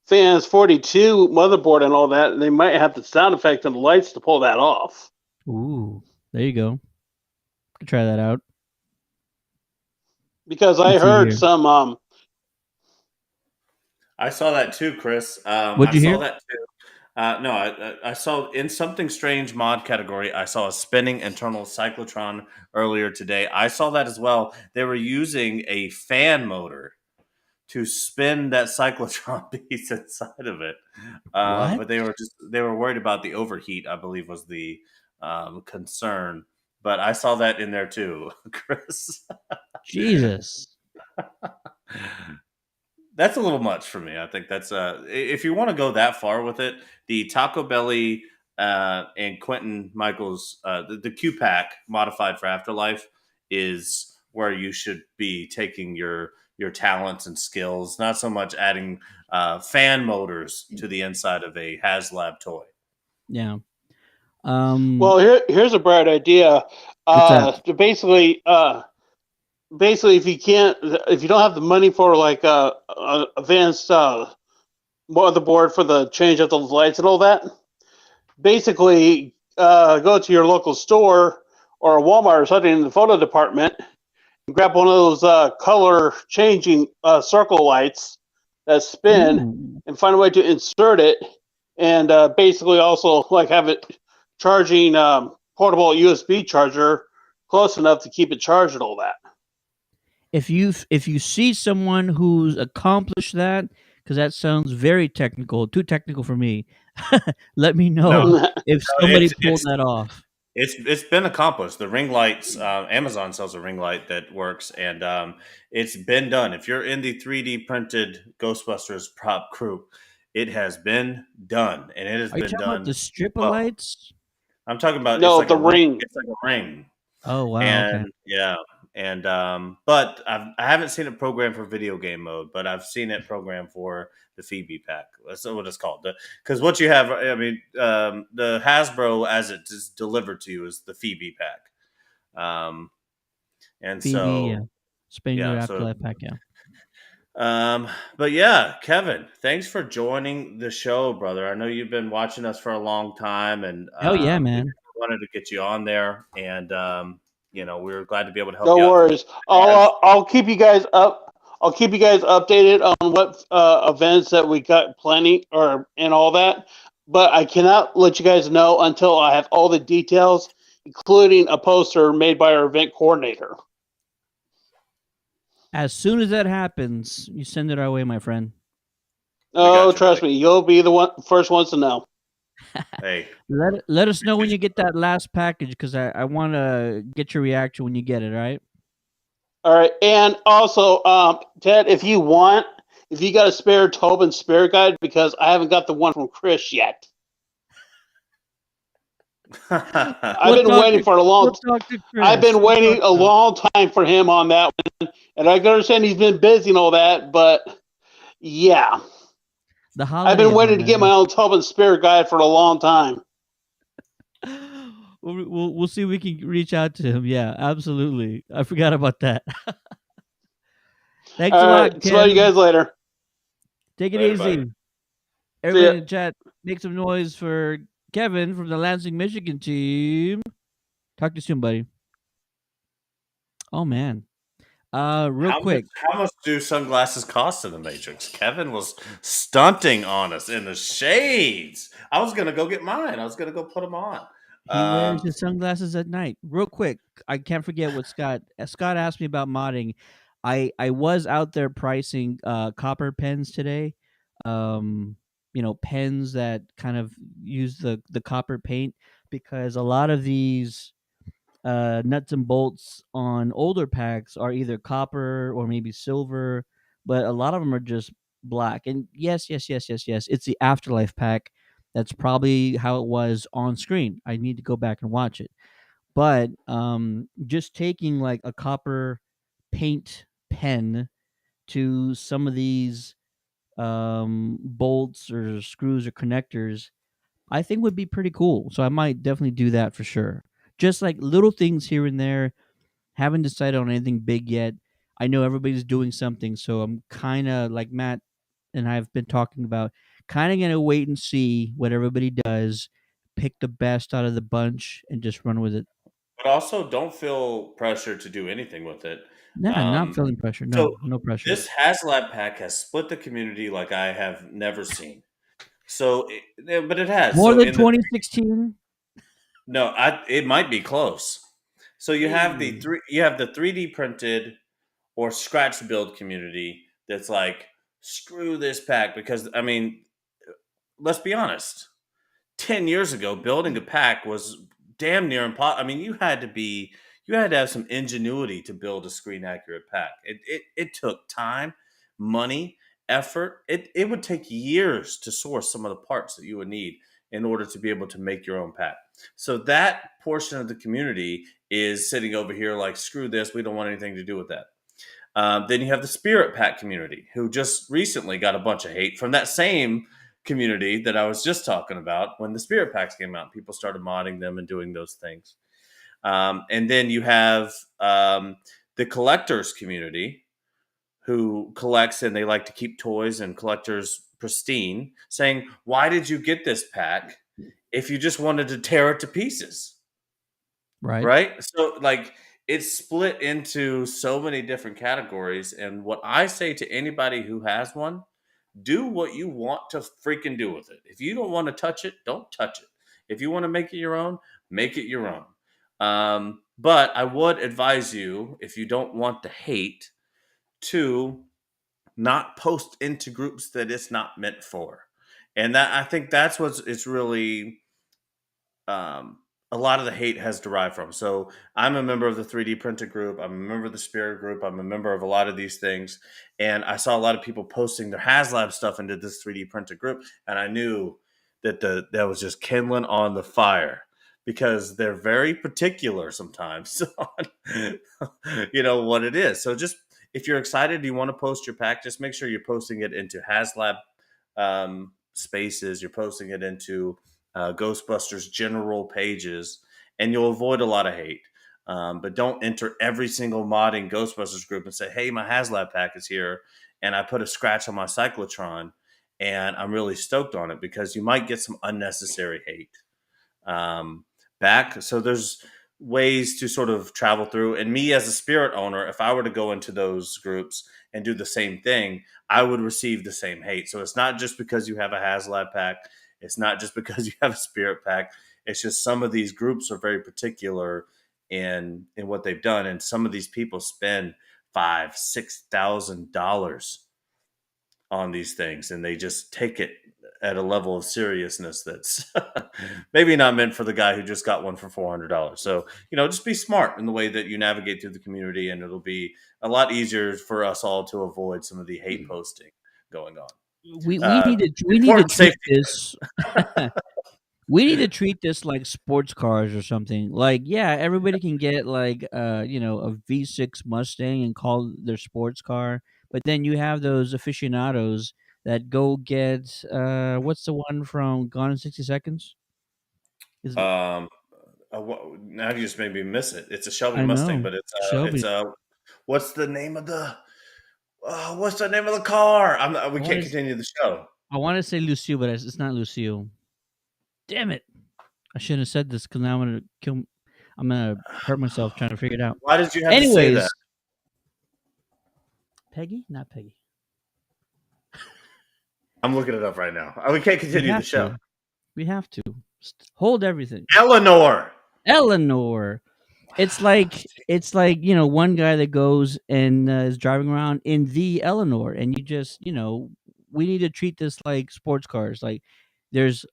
Fans 42 motherboard and all that. And they might have the sound effect and the lights to pull that off. Ooh, there you go. Could try that out. Because I Let's see heard here. some. I saw that too, Chris. What'd I you saw hear? that too. No, I saw in something strange mod category. I saw a spinning internal cyclotron earlier today. I saw that as well. They were using a fan motor to spin that cyclotron piece inside of it, What? but they were worried about the overheat. I believe was the concern. But I saw that in there too, Chris. Jesus. That's a little much for me. I think that's if you want to go that far with it, the Taco Belly and Quentin Michaels the Q Pack modified for Afterlife is where you should be taking your talents and skills, not so much adding fan motors to the inside of a Haslab toy. Yeah. Well, here's a bright idea. What's that? To basically, if you don't have the money for like a advanced motherboard for the change of the lights and all that, basically go to your local store or a Walmart or something in the photo department and grab one of those color changing circle lights that spin Ooh. and find a way to insert it and basically also like have it charging portable USB charger close enough to keep it charged and all that. If you see someone who's accomplished that, because that sounds very technical, too technical for me, let me No, know if somebody pulled it's that off. It's been accomplished. The ring lights, Amazon sells a ring light that works, and it's been done. If you're in the 3D printed Ghostbusters prop crew, it has been done, and it has Are you been talking about done the strip of well. lights? I'm talking about No, the ring. It's like a ring, Oh wow, okay. and yeah, And but I haven't seen it programmed for video game mode, but I've seen it programmed for the Phoebe pack. That's what it's called. Because what you have, I mean, the Hasbro as it is delivered to you is the Phoebe pack. And Phoebe, so Spengler yeah, so Afterlife pack, yeah. but yeah, Kevin, thanks for joining the show, brother. I know you've been watching us for a long time, and Hell yeah, we man. wanted to get you on there, and we were glad to be able to help No you out. worries. I'll keep you guys up. I'll keep you guys updated on what events that we got plenty and all that. But I cannot let you guys know until I have all the details, including a poster made by our event coordinator. As soon as that happens, you send it our way, my friend. Oh, you, trust buddy. me, you'll be the first ones to know. Hey, Let us know when you get that last package, because I want to get your reaction when you get it. All right. All right, and also, Ted, if you got a spare Tobin Spirit Guide, because I haven't got the one from Chris yet. I've been waiting for a long. I've been waiting a long time for him on that one, and I can understand he's been busy and all that, but yeah, I've been waiting to get my own Tobin Spirit Guide for a long time. We'll see if we can reach out to him. Yeah, absolutely. I forgot about that. Thanks a lot, Ken. See you guys later. Take it Later, easy. buddy. Everybody in the chat, make some noise for Kevin from the Lansing, Michigan team. Talk to you soon, buddy. Oh, man. Real quick. How much do sunglasses cost in the Matrix? Kevin was stunting on us in the shades. I was going to go get mine. I was going to go put them on. He wears his sunglasses at night. Real quick, I can't forget what Scott asked me about modding. I was out there pricing copper pens today. Pens that kind of use the copper paint, because a lot of these nuts and bolts on older packs are either copper or maybe silver, but a lot of them are just black. And yes, it's the Afterlife pack. That's probably how it was on screen. I need to go back and watch it. But just taking like a copper paint pen to some of these bolts or screws or connectors, I think would be pretty cool. So I might definitely do that for sure. Just like little things here and there. Haven't decided on anything big yet. I know everybody's doing something, so I'm kind of like Matt and I have been talking about, kind of going to wait and see what everybody does, pick the best out of the bunch, and just run with it. But also, don't feel pressure to do anything with it. Nah, not feeling pressure. No pressure. This Haslab pack has split the community like I have never seen. So, but it has more than 2016. No, it might be close. So you have the 3D printed or scratch build community that's like, screw this pack, because I mean, let's be honest. 10 years ago, building a pack was damn near impossible. I mean, you had to have some ingenuity to build a screen accurate pack. It took time, money, effort. It would take years to source some of the parts that you would need in order to be able to make your own pack. So that portion of the community is sitting over here like, screw this, we don't want anything to do with that. Then you have the Spirit Pack community, who just recently got a bunch of hate from that same community that I was just talking about. When the Spirit Packs came out, people started modding them and doing those things. And then you have the collectors community, who collects and they like to keep toys and collectors pristine, saying, why did you get this pack if you just wanted to tear it to pieces? Right? So like, it's split into so many different categories. And what I say to anybody who has one, do what you want to freaking do with it. If you don't want to touch it, don't touch it. If you want to make it your own, make it your own. But I would advise you, if you don't want the hate, to not post into groups that it's not meant for. And that, I think that's what it's really, a lot of the hate has derived from. So I'm a member of the 3D printed group. I'm a member of the Spirit group. I'm a member of a lot of these things. And I saw a lot of people posting their Haslab stuff into this 3D printed group. And I knew that that was just kindling on the fire, because they're very particular sometimes on what it is. So just if you're excited, you want to post your pack, just make sure you're posting it into Haslab spaces. You're posting it into Ghostbusters general pages, and you'll avoid a lot of hate. But don't enter every single modding Ghostbusters group and say, "Hey, my Haslab pack is here, and I put a scratch on my cyclotron, and I'm really stoked on it," because you might get some unnecessary hate back. So there's ways to sort of travel through. And me as a spirit owner, if I were to go into those groups and do the same thing, I would receive the same hate. So it's not just because you have a Haslab pack. It's not just because you have a spirit pack. It's just some of these groups are very particular in what they've done. And some of these people spend $5,000-$6,000 on these things, and they just take it at a level of seriousness that's maybe not meant for the guy who just got one for $400. So, just be smart in the way that you navigate through the community, and it'll be a lot easier for us all to avoid some of the hate posting going on. We need to treat this. We need to treat this like sports cars or something. Like, yeah, everybody can get like a V6 Mustang and call their sports car, but then you have those aficionados that go get what's the one from Gone in 60 Seconds? Is it, Now you just made me miss it. It's a Shelby I Mustang, know. but Shelby. what's the name of the car? We can't continue the show. I want to say Lucille, but it's not Lucille. Damn it! I shouldn't have said this because now I'm gonna hurt myself trying to figure it out. Why did you have to say that? Peggy, not Peggy. I'm looking it up right now. We can't continue the show. We have to hold everything. Eleanor. It's like one guy that goes and is driving around in the Eleanor, and you just we need to treat this like sports cars. Like there's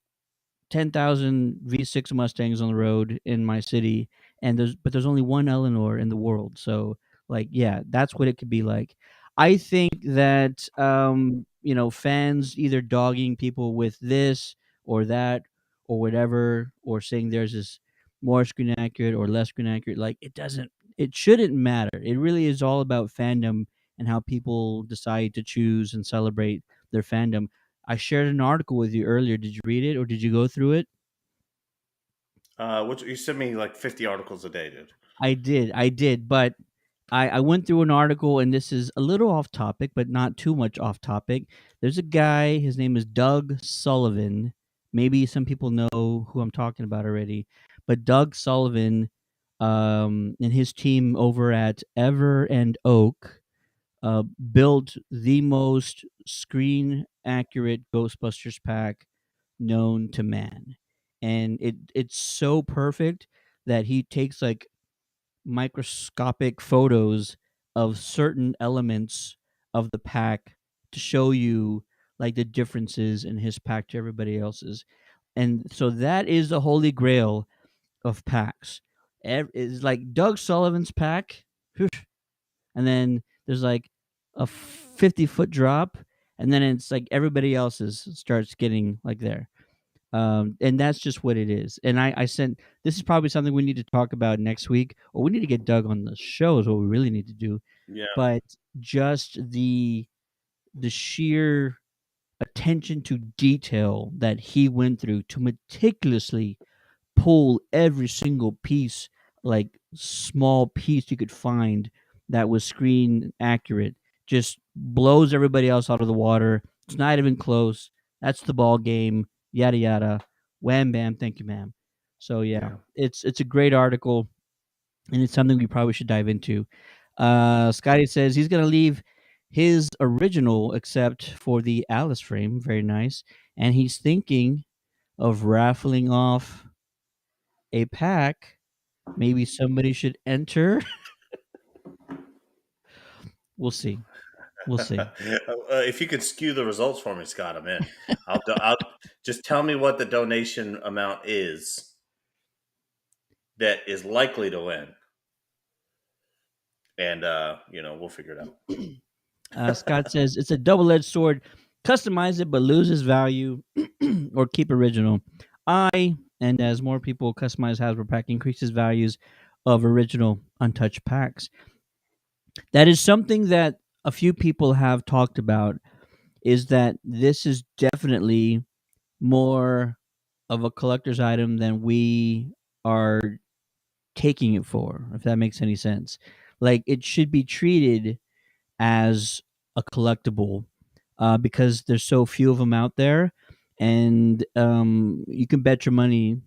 10,000 V6 Mustangs on the road in my city, and there's only one Eleanor in the world. So that's what it could be like. I think that fans either dogging people with this or that or whatever, or saying theirs is more screen accurate or less screen accurate, like it shouldn't matter. It really is all about fandom and how people decide to choose and celebrate their fandom. I shared an article with you earlier. Did you read it or did you go through it? You sent me like 50 articles a day, dude. I did, but I went through an article, and this is a little off topic, but not too much off topic. There's a guy, his name is Doug Sullivan. Maybe some people know who I'm talking about already, but Doug Sullivan and his team over at Ever and Oak built the most screen accurate Ghostbusters pack known to man. And it's so perfect that he takes like microscopic photos of certain elements of the pack to show you like the differences in his pack to everybody else's. And so that is the holy grail of packs. It's like Doug Sullivan's pack, and then there's like a 50-foot drop, and then it's like everybody else's starts getting like there. And that's just what it is. And I sent, this is probably something we need to talk about next week, or we need to get Doug on the show is what we really need to do. Yeah. But just the sheer attention to detail that he went through to meticulously pull every single piece, like small piece you could find that was screen accurate, just blows everybody else out of the water. It's not even close. That's the ball game. Yada yada. Wham bam. Thank you, ma'am. So yeah. It's a great article, and it's something we probably should dive into. Scotty says he's gonna leave his original except for the Alice frame. Very nice. And he's thinking of raffling off a pack. Maybe somebody should enter. We'll see. If you could skew the results for me, Scott, I'm in. I'll just tell me what the donation amount is that is likely to win, and we'll figure it out. Scott says it's a double-edged sword. Customize it, but loses value, or keep original. I and as more people customize Hasbro pack, increases values of original untouched packs. That is something that a few people have talked about. Is that this is definitely more of a collector's item than we are taking it for, if that makes any sense. Like, it should be treated as a collectible because there's so few of them out there, and you can bet your money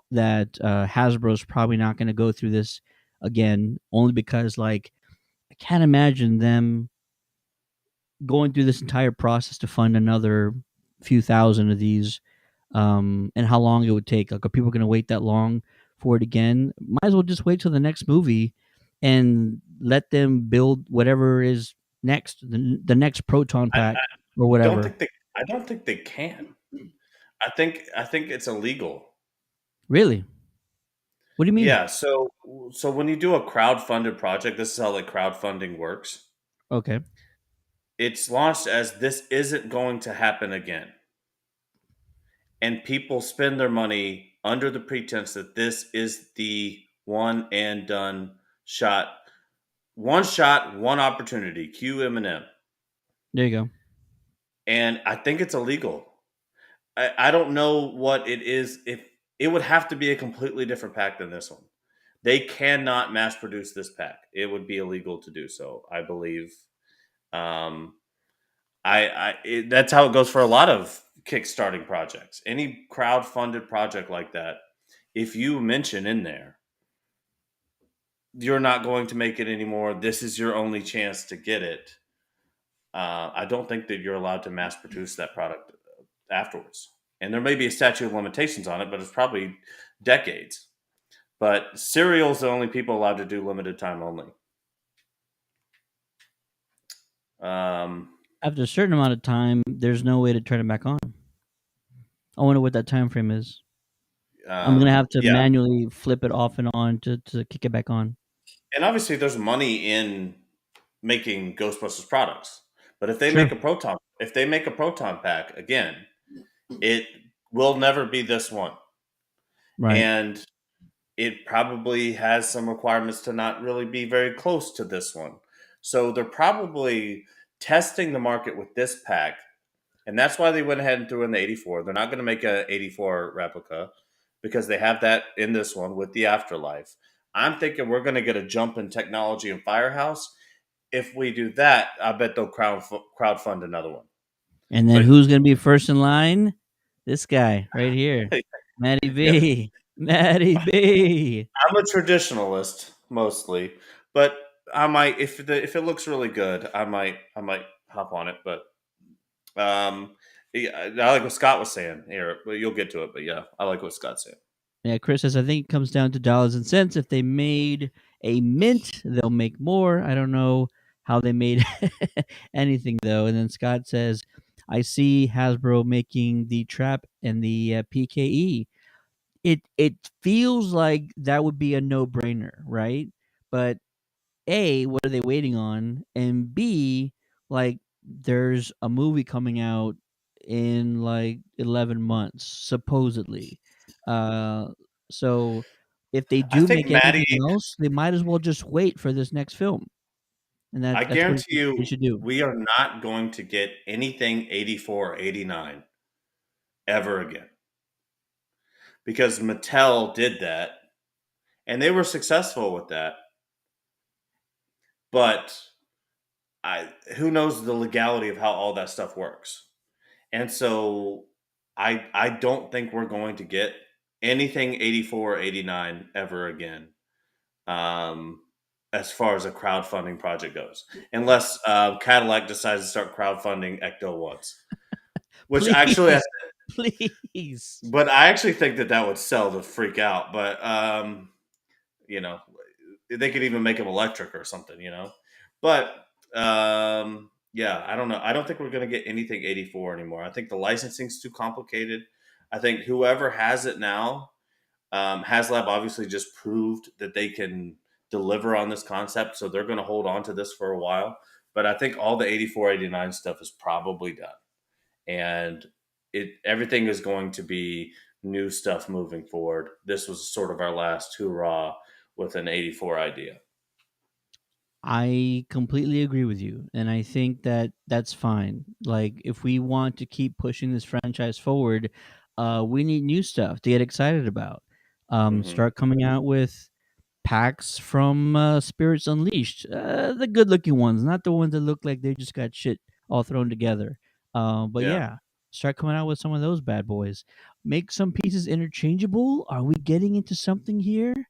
that Hasbro's probably not going to go through this again, only because, like, I can't imagine them going through this entire process to fund another few thousand of these, and how long it would take. Like, are people going to wait that long for it again? Might as well just wait till the next movie and let them build whatever is next, the next proton pack or Don't whatever. think they. I don't think they can. I think it's illegal. Really? What do you mean? Yeah. So when you do a crowd-funded project, this is how like crowdfunding works. Okay. It's launched as this isn't going to happen again, and people spend their money under the pretense that this is the one and done shot, one opportunity. Cue Eminem, There you go. and I think it's illegal. I don't know what it is. If it would have to be a completely different pack than this one. They cannot mass produce this pack. It would be illegal to do so, I believe. Um, that's how it goes for a lot of kickstarting projects. Any crowd-funded project like that, if you mention in there, you're not going to make it anymore. This is your only chance to get it. I don't think that you're allowed to mass produce that product afterwards. And there may be a statute of limitations on it, but it's probably decades. But Serial's the only people allowed to do limited time only. After a certain amount of time, there's no way to turn it back on. I wonder what that time frame is. I'm gonna have to Yeah. manually flip it off and on to kick it back on. And obviously, there's money in making Ghostbusters products. But if they Sure. make a proton pack again, it will never be this one. Right. And it probably has some requirements to not really be very close to this one. So they're probably testing the market with this pack. And that's why they went ahead and threw in the 84. They're not going to make a 84 replica because they have that in this one with the Afterlife. I'm thinking we're going to get a jump in technology in Firehouse. If we do that, I bet they'll crowdfund another one. And then But- who's going to be first in line? This guy right here, Matty B. Matty B. I'm a traditionalist mostly, but I might if it looks really good, I might hop on it. But yeah, I like what Scott was saying here. But you'll get to it. But yeah, I like what Scott's saying. Yeah, Chris says, I think it comes down to dollars and cents. If they made a mint, they'll make more. I don't know how they made anything, though. And then Scott says, I see Hasbro making the Trap and the PKE. It feels like that would be a no-brainer, right? But A, what are they waiting on? And B, like, there's a movie coming out in like 11 months, supposedly. So if they do think make anything Maddie- else, they might as well just wait for this next film. And I that's what guarantee you, they should do. we are not going to get anything 84 or 89 ever again. Because Mattel did that, and they were successful with that. But who knows the legality of how all that stuff works. And so I don't think we're going to get anything 84 or 89 ever again. As far as a crowdfunding project goes, unless Cadillac decides to start crowdfunding Ecto ones, which Please. actually, Please. but I actually think that would sell the freak out. But you know, they could even make them electric or something, you know. But yeah, I don't know. I don't think we're going to get anything 84 anymore. I think the licensing's too complicated. I think whoever has it now, Haslab obviously just proved that they can deliver on this concept, so they're going to hold on to this for a while. But I think all the 84, 89 stuff is probably done, and everything is going to be new stuff moving forward. This was sort of our last hurrah with an 84 idea. I completely agree with you, and I think that that's fine. Like, if we want to keep pushing this franchise forward, we need new stuff to get excited about. Hmm. Start coming out with packs from Spirits Unleashed, the good-looking ones, not the ones that look like they just got shit all thrown together. But Yeah. yeah, start coming out with some of those bad boys. Make some pieces interchangeable. Are we getting into something here?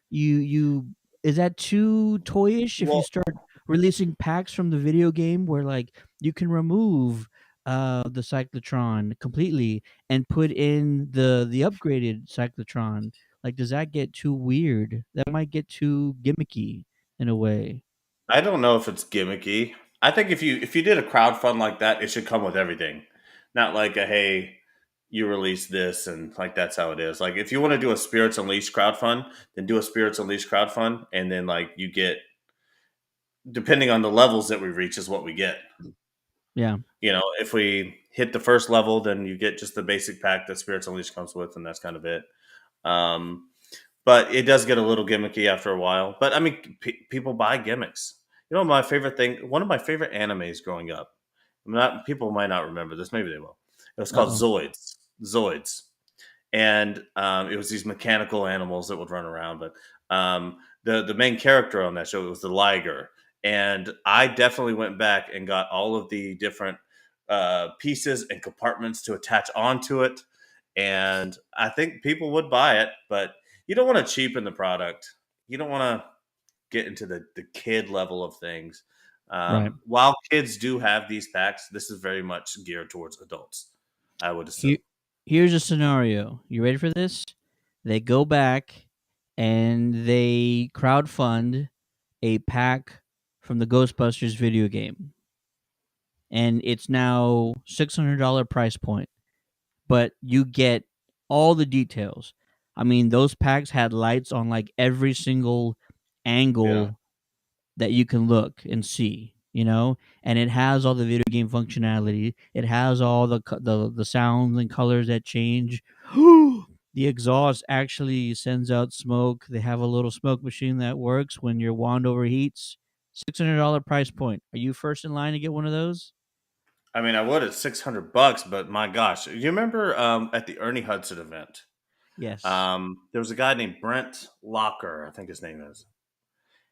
You is that too toyish if you Well, start releasing packs from the video game where like you can remove the cyclotron completely and put in the upgraded cyclotron? Like, does that get too weird? That might get too gimmicky in a way. I don't know if it's gimmicky. I think if you did a crowd fund like that, it should come with everything, not like a hey, you release this and like that's how it is. Like if you want to do a Spirits Unleashed crowd fund, then do a Spirits Unleashed crowd fund, and then like you get depending on the levels that we reach is what we get. Yeah. If we hit the first level, then you get just the basic pack that Spirits Unleashed comes with, and that's kind of it. Um, but it does get a little gimmicky after a while. But I mean, people buy gimmicks. My favorite thing, one of my favorite animes growing up. Not people might not remember this, maybe they will. It was called Uh-oh. Zoids. Zoids, and it was these mechanical animals that would run around. But the main character on that show was the Liger, and I definitely went back and got all of the different pieces and compartments to attach onto it, and I think people would buy it, but you don't want to cheapen the product. You don't want to get into the kid level of things. Right. While kids do have these packs, this is very much geared towards adults, I would assume. Here's a scenario. You ready for this? They go back and they crowdfund a pack from the Ghostbusters video game. And it's now $600 price point, but you get all the details. I mean, those packs had lights on like every single Yeah. angle that you can look and see, and it has all the video game functionality. It has all the sounds and colors that change. The exhaust actually sends out smoke. They have a little smoke machine that works when your wand overheats. $600 price point. Are you first in line to get one of those? I mean, I would at $600, but my gosh, you remember at the Ernie Hudson event, Yes, there was a guy named Brent Locker, I think his name is.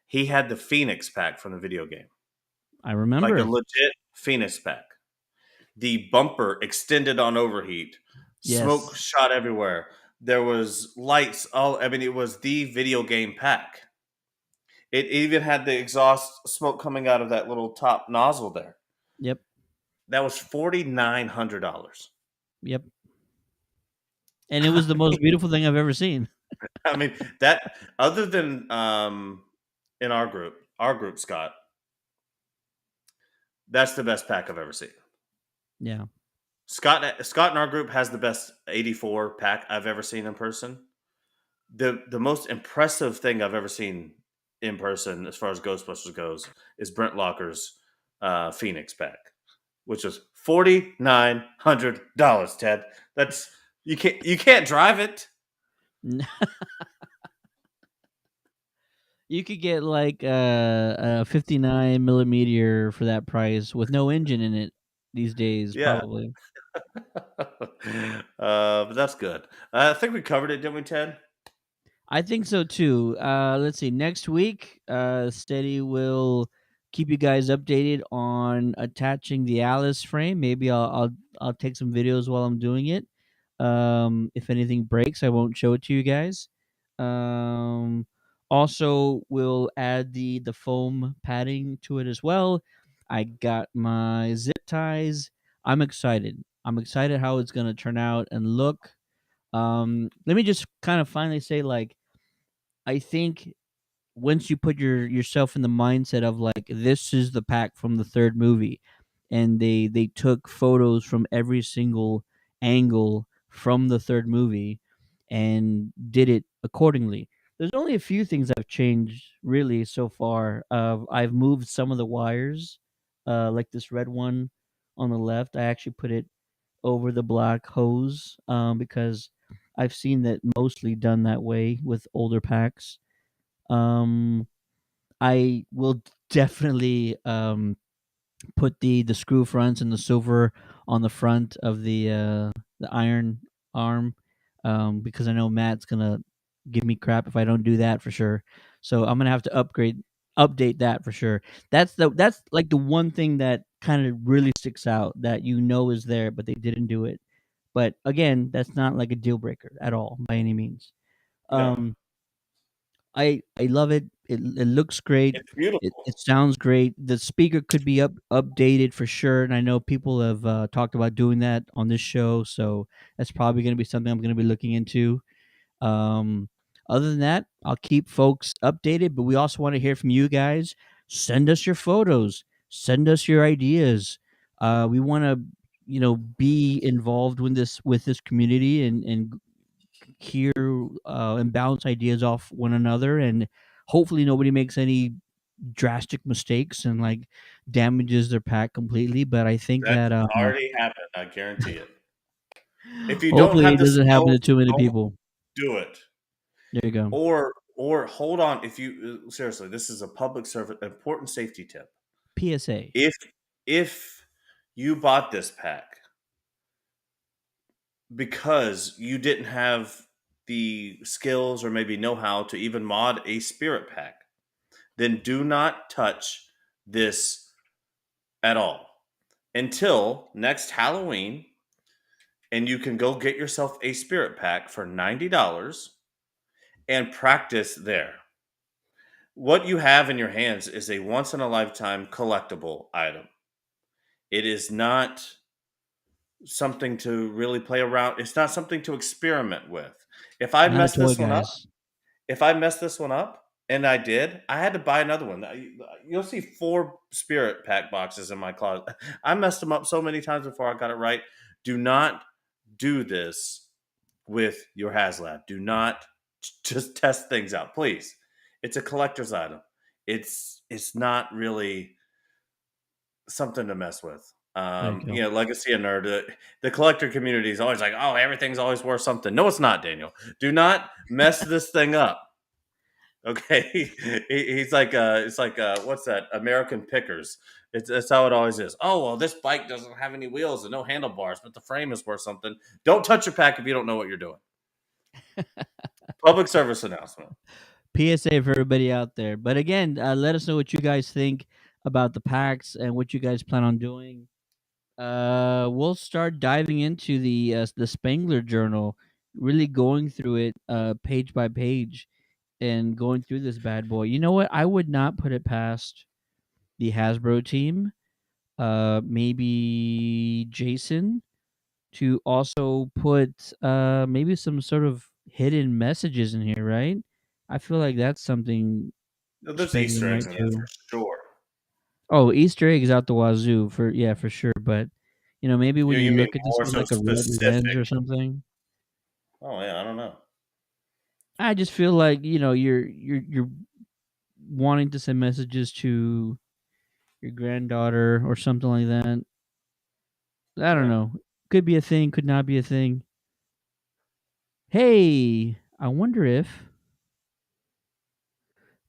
He had the Phoenix pack from the video game, I like a remember. legit Phoenix pack. The bumper extended on overheat, smoke Yes. shot everywhere. There was lights. All I mean, it was the video game pack. It even had the exhaust smoke coming out of that little top nozzle there. Yep. That was $4,900. Yep. And it was the most beautiful thing I've ever seen. I mean that other than in our group, Scott, that's the best pack I've ever seen. Yeah. Scott in our group has the best 84 pack I've ever seen in person. The most impressive thing I've ever seen in person as far as Ghostbusters goes is Brent Locker's Phoenix pack, which was $4,900. Ted, that's you can't drive it. You could get like a 59 millimeter for that price with no engine in it these days, Yeah, probably. but that's good. I think we covered it, didn't we, Ted? I think so too. Let's see. Next week, Steady will keep you guys updated on attaching the Alice frame. Maybe I'll take some videos while I'm doing it. If anything breaks, I won't show it to you guys. Um, Also, we'll add the foam padding to it as well. I got my zip ties. I'm excited. I'm excited how it's gonna turn out and look. Let me just kind of finally say, like, I think once you put yourself in the mindset of like this is the pack from the third movie, and they took photos from every single angle from the third movie and did it accordingly. There's only a few things I've changed really so far. I've moved some of the wires, like this red one on the left. I actually put it over the black hose, because I've seen that mostly done that way with older packs. Um, I will definitely put the screw fronts and the silver on the front of the iron arm, because I know Matt's gonna give me crap if I don't do that for sure. So I'm gonna have to update that for sure. That's like the one thing that kind of really sticks out that is there, but they didn't do it. But again, that's not like a deal breaker at all by any means. No, Um, I love it. It looks great. it's beautiful. It sounds great. The speaker could be updated for sure, and I know people have talked about doing that on this show, so that's probably going to be something I'm going to be looking into. Um, Other than that, I'll keep folks updated, but we also want to hear from you guys. Send us your photos. Send us your ideas. We want to, be involved with this community and hear and bounce ideas off one another, and hopefully nobody makes any drastic mistakes and like damages their pack completely. But I think That's that already happened. I guarantee it. If you don't hopefully have it the doesn't happen skills, to too many don't people. do it. There you go. Or hold on. If you seriously, this is a public service important safety tip. PSA. If you bought this pack because you didn't have the skills or maybe know how to even mod a spirit pack, then do not touch this at all until next Halloween, and you can go get yourself a spirit pack for $90 and practice there. What you have in your hands is a once in a lifetime collectible item. It is not something to really play around. It's not something to experiment with. If I Not a mess toy, this one up, guys. if I messed this one up, and I did, I had to buy another one. You'll see 4 spirit pack boxes in my closet. I messed them up so many times before I got it right. Do not do this with your Haslab. Do not just test things out, please. It's a collector's item. It's not really something to mess with. There you go. Legacy and nerd. The collector community is always like, oh, everything's always worth something. No, it's not, Daniel. Do not mess this thing up. Okay, he's like, it's like, what's that? American Pickers. That's how it always is. Oh well, this bike doesn't have any wheels and no handlebars, but the frame is worth something. Don't touch your pack if you don't know what you're doing. Public service announcement. PSA for everybody out there. But again, let us know what you guys think about the packs and what you guys plan on doing. We'll start diving into the Spangler Journal, really going through it page by page and going through this bad boy. You know what? I would not put it past the Hasbro team, maybe Jason, to also put maybe some sort of hidden messages in here, right? I feel like that's something There's Spangler Easter eggs might in there for do. sure. Oh, Easter eggs out the wazoo for sure. But maybe when you You mean look at this more one so like a Red Revenge specific? or something, Oh yeah, I don't know. I just feel like you're wanting to send messages to your granddaughter or something like that. I don't Yeah. know. Could be a thing, could not be a thing. Hey, I wonder if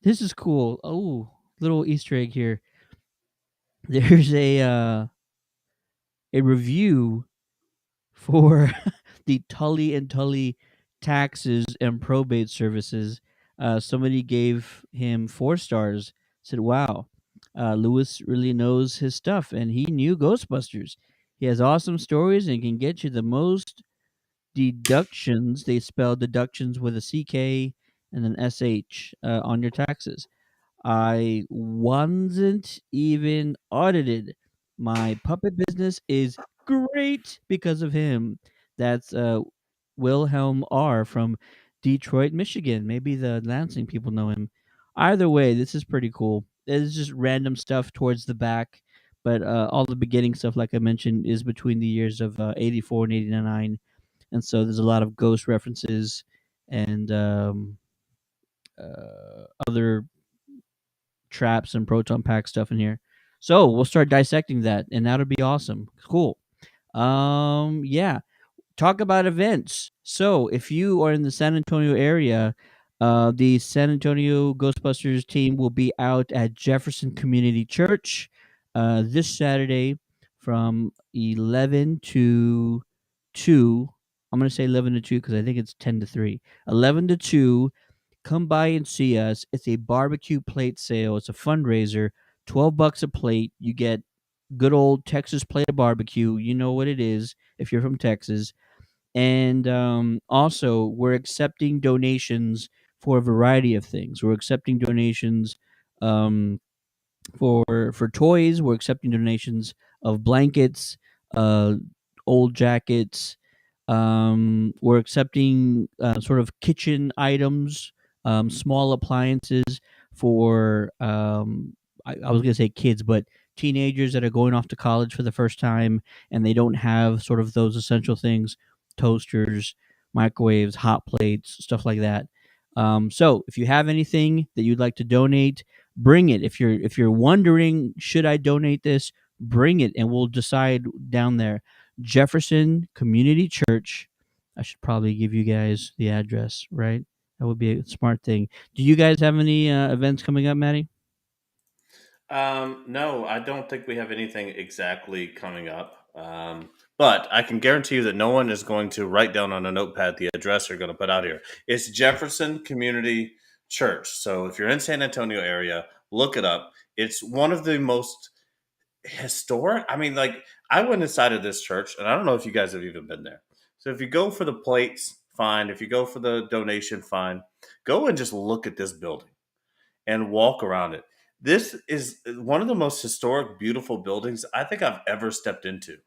this is cool. Oh, little Easter egg here. There's a review for the Tully and Tully taxes and probate services. Somebody gave him 4 stars. Said, "Wow, Lewis really knows his stuff, and he knew Ghostbusters. He has awesome stories and can get you the most deductions." They spell deductions with a CK and an SH on your taxes. I wasn't even audited. My puppet business is great because of him. That's Wilhelm R. from Detroit, Michigan. Maybe the Lansing people know him. Either way, this is pretty cool. It's just random stuff towards the back, but all the beginning stuff, like I mentioned, is between the years of 84 and 89. And so there's a lot of ghost references and other traps and proton pack stuff in here. So we'll start dissecting that, and that'll be awesome. Cool. Yeah. talk about events. So if you are in the San Antonio area, the San Antonio Ghostbusters team will be out at Jefferson Community Church this Saturday from 11 to 2. I'm going to say 11 to 2 because I think it's 10 to 3. 11 to 2. Come by and see us. It's a barbecue plate sale. It's a fundraiser. $12 a plate. You get good old Texas plate of barbecue. You know what it is if you're from Texas. And also, we're accepting donations for a variety of things. We're accepting donations um, for toys. We're accepting donations of blankets, uh, old jackets. We're accepting sort of kitchen items, small appliances for I was going to say kids, but teenagers that are going off to college for the first time and they don't have sort of those essential things: toasters, microwaves, hot plates, stuff like that. So if you have anything that you'd like to donate, bring it. If you're wondering, should I donate this, bring it and we'll decide down there. Jefferson Community Church. I should probably give you guys the address, right? That would be a smart thing. Do you guys have any events coming up, Maddie? No, I don't think we have anything exactly coming up. But I can guarantee you that no one is going to write down on a notepad the address they're going to put out here. It's Jefferson Community Church. So if you're in San Antonio area, look it up. It's one of the most historic. I mean, like, I went inside of this church, and I don't know if you guys have even been there. So if you go for the plates, fine. If you go for the donation, fine. Go and just look at this building and walk around it. This is one of the most historic, beautiful buildings I think I've ever stepped into.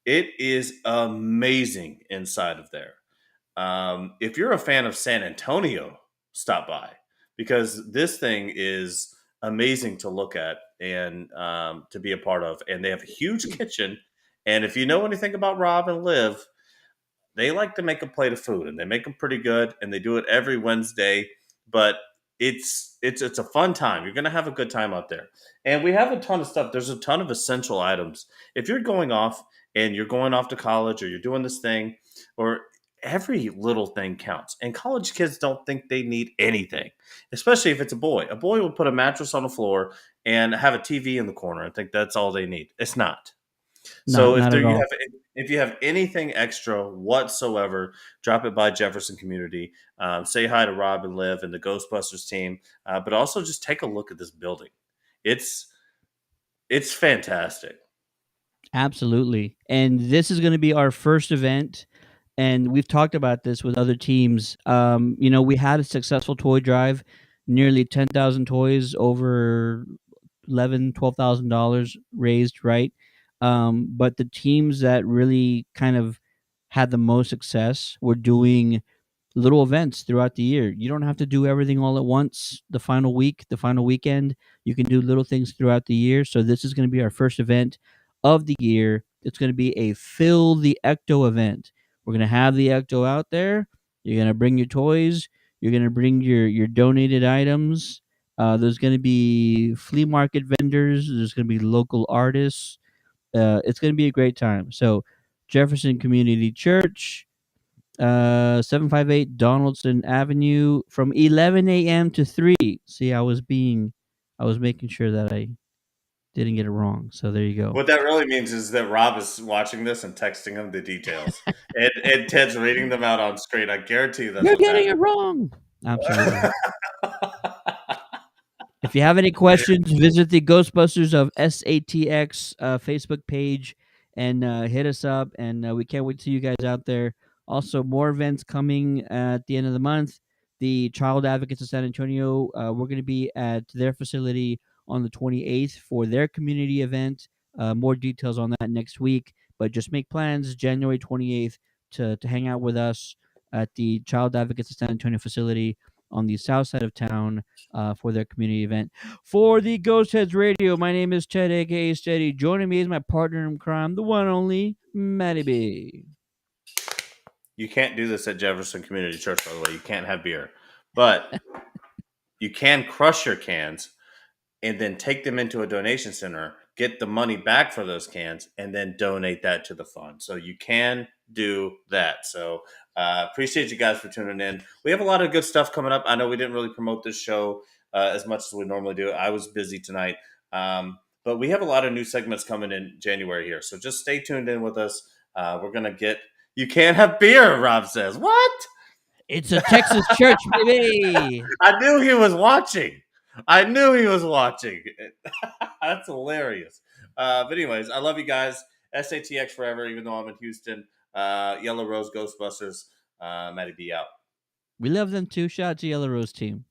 It is amazing inside of there. If you're a fan of San Antonio, stop by because this thing is amazing to look at and to be a part of. And they have a huge kitchen. And if you know anything about Rob and Liv, they like to make a plate of food and they make them pretty good and they do it every Wednesday. But it's a fun time. You're gonna have a good time out there. And we have a ton of stuff. There's a ton of essential items. If you're going off and you're going off to college or you're doing this thing, or every little thing counts. And college kids don't think they need anything, especially if it's a boy. A boy will put a mattress on the floor and have a TV in the corner and think that's all they need. It's not. So Not at all. if you have anything extra whatsoever, drop it by Jefferson Community. Say hi to Rob and Liv and the Ghostbusters team, but also just take a look at this building. It's fantastic. Absolutely. And this is going to be our first event. And we've talked about this with other teams. We had a successful toy drive, nearly 10,000 toys, over $12,000 raised, right? But the teams that really kind of had the most success were doing little events throughout the year. You don't have to do everything all at once the final week, the final weekend. You can do little things throughout the year. So this is going to be our first event of the year. It's going to be a Fill the Ecto event. We're going to have the Ecto out there. You're going to bring your toys. You're going to bring your donated items. There's going to be flea market vendors. There's going to be local artists. It's going to be a great time. So Jefferson Community Church, 758 Donaldson Avenue from 11 a.m. to 3. See, I was making sure that I didn't get it wrong. So there you go. What that really means is that Rob is watching this and texting him the details, and Ted's reading them out on screen. I guarantee you that's You're what's getting it happening. wrong. Absolutely. If you have any questions, visit the Ghostbusters of SATX Facebook page and hit us up. And we can't wait to see you guys out there. Also, more events coming at the end of the month. The Child Advocates of San Antonio, we're going to be at their facility on the 28th for their community event. More details on that next week. But just make plans January 28th to hang out with us at the Child Advocates of San Antonio facility on the south side of town for their community event. For the Ghostheads Radio, my name is Ted, a.k.a. Steady. Joining me is my partner in crime, the one and only Matty B. You can't do this at Jefferson Community Church, by the way. You can't have beer, but you can crush your cans and then take them into a donation center, get the money back for those cans, and then donate that to the fund. So you can do that. So appreciate you guys for tuning in. We have a lot of good stuff coming up. I know we didn't really promote this show as much as we normally do. I was busy tonight. But we have a lot of new segments coming in January here. So just stay tuned in with us. We're going to get... You can't have beer, Rob says. What? It's a Texas church, baby. I knew he was watching. That's hilarious. But anyways, I love you guys. SATX forever, even though I'm in Houston. Yellow Rose Ghostbusters. Matty B out. We love them too. Shout out to Yellow Rose team.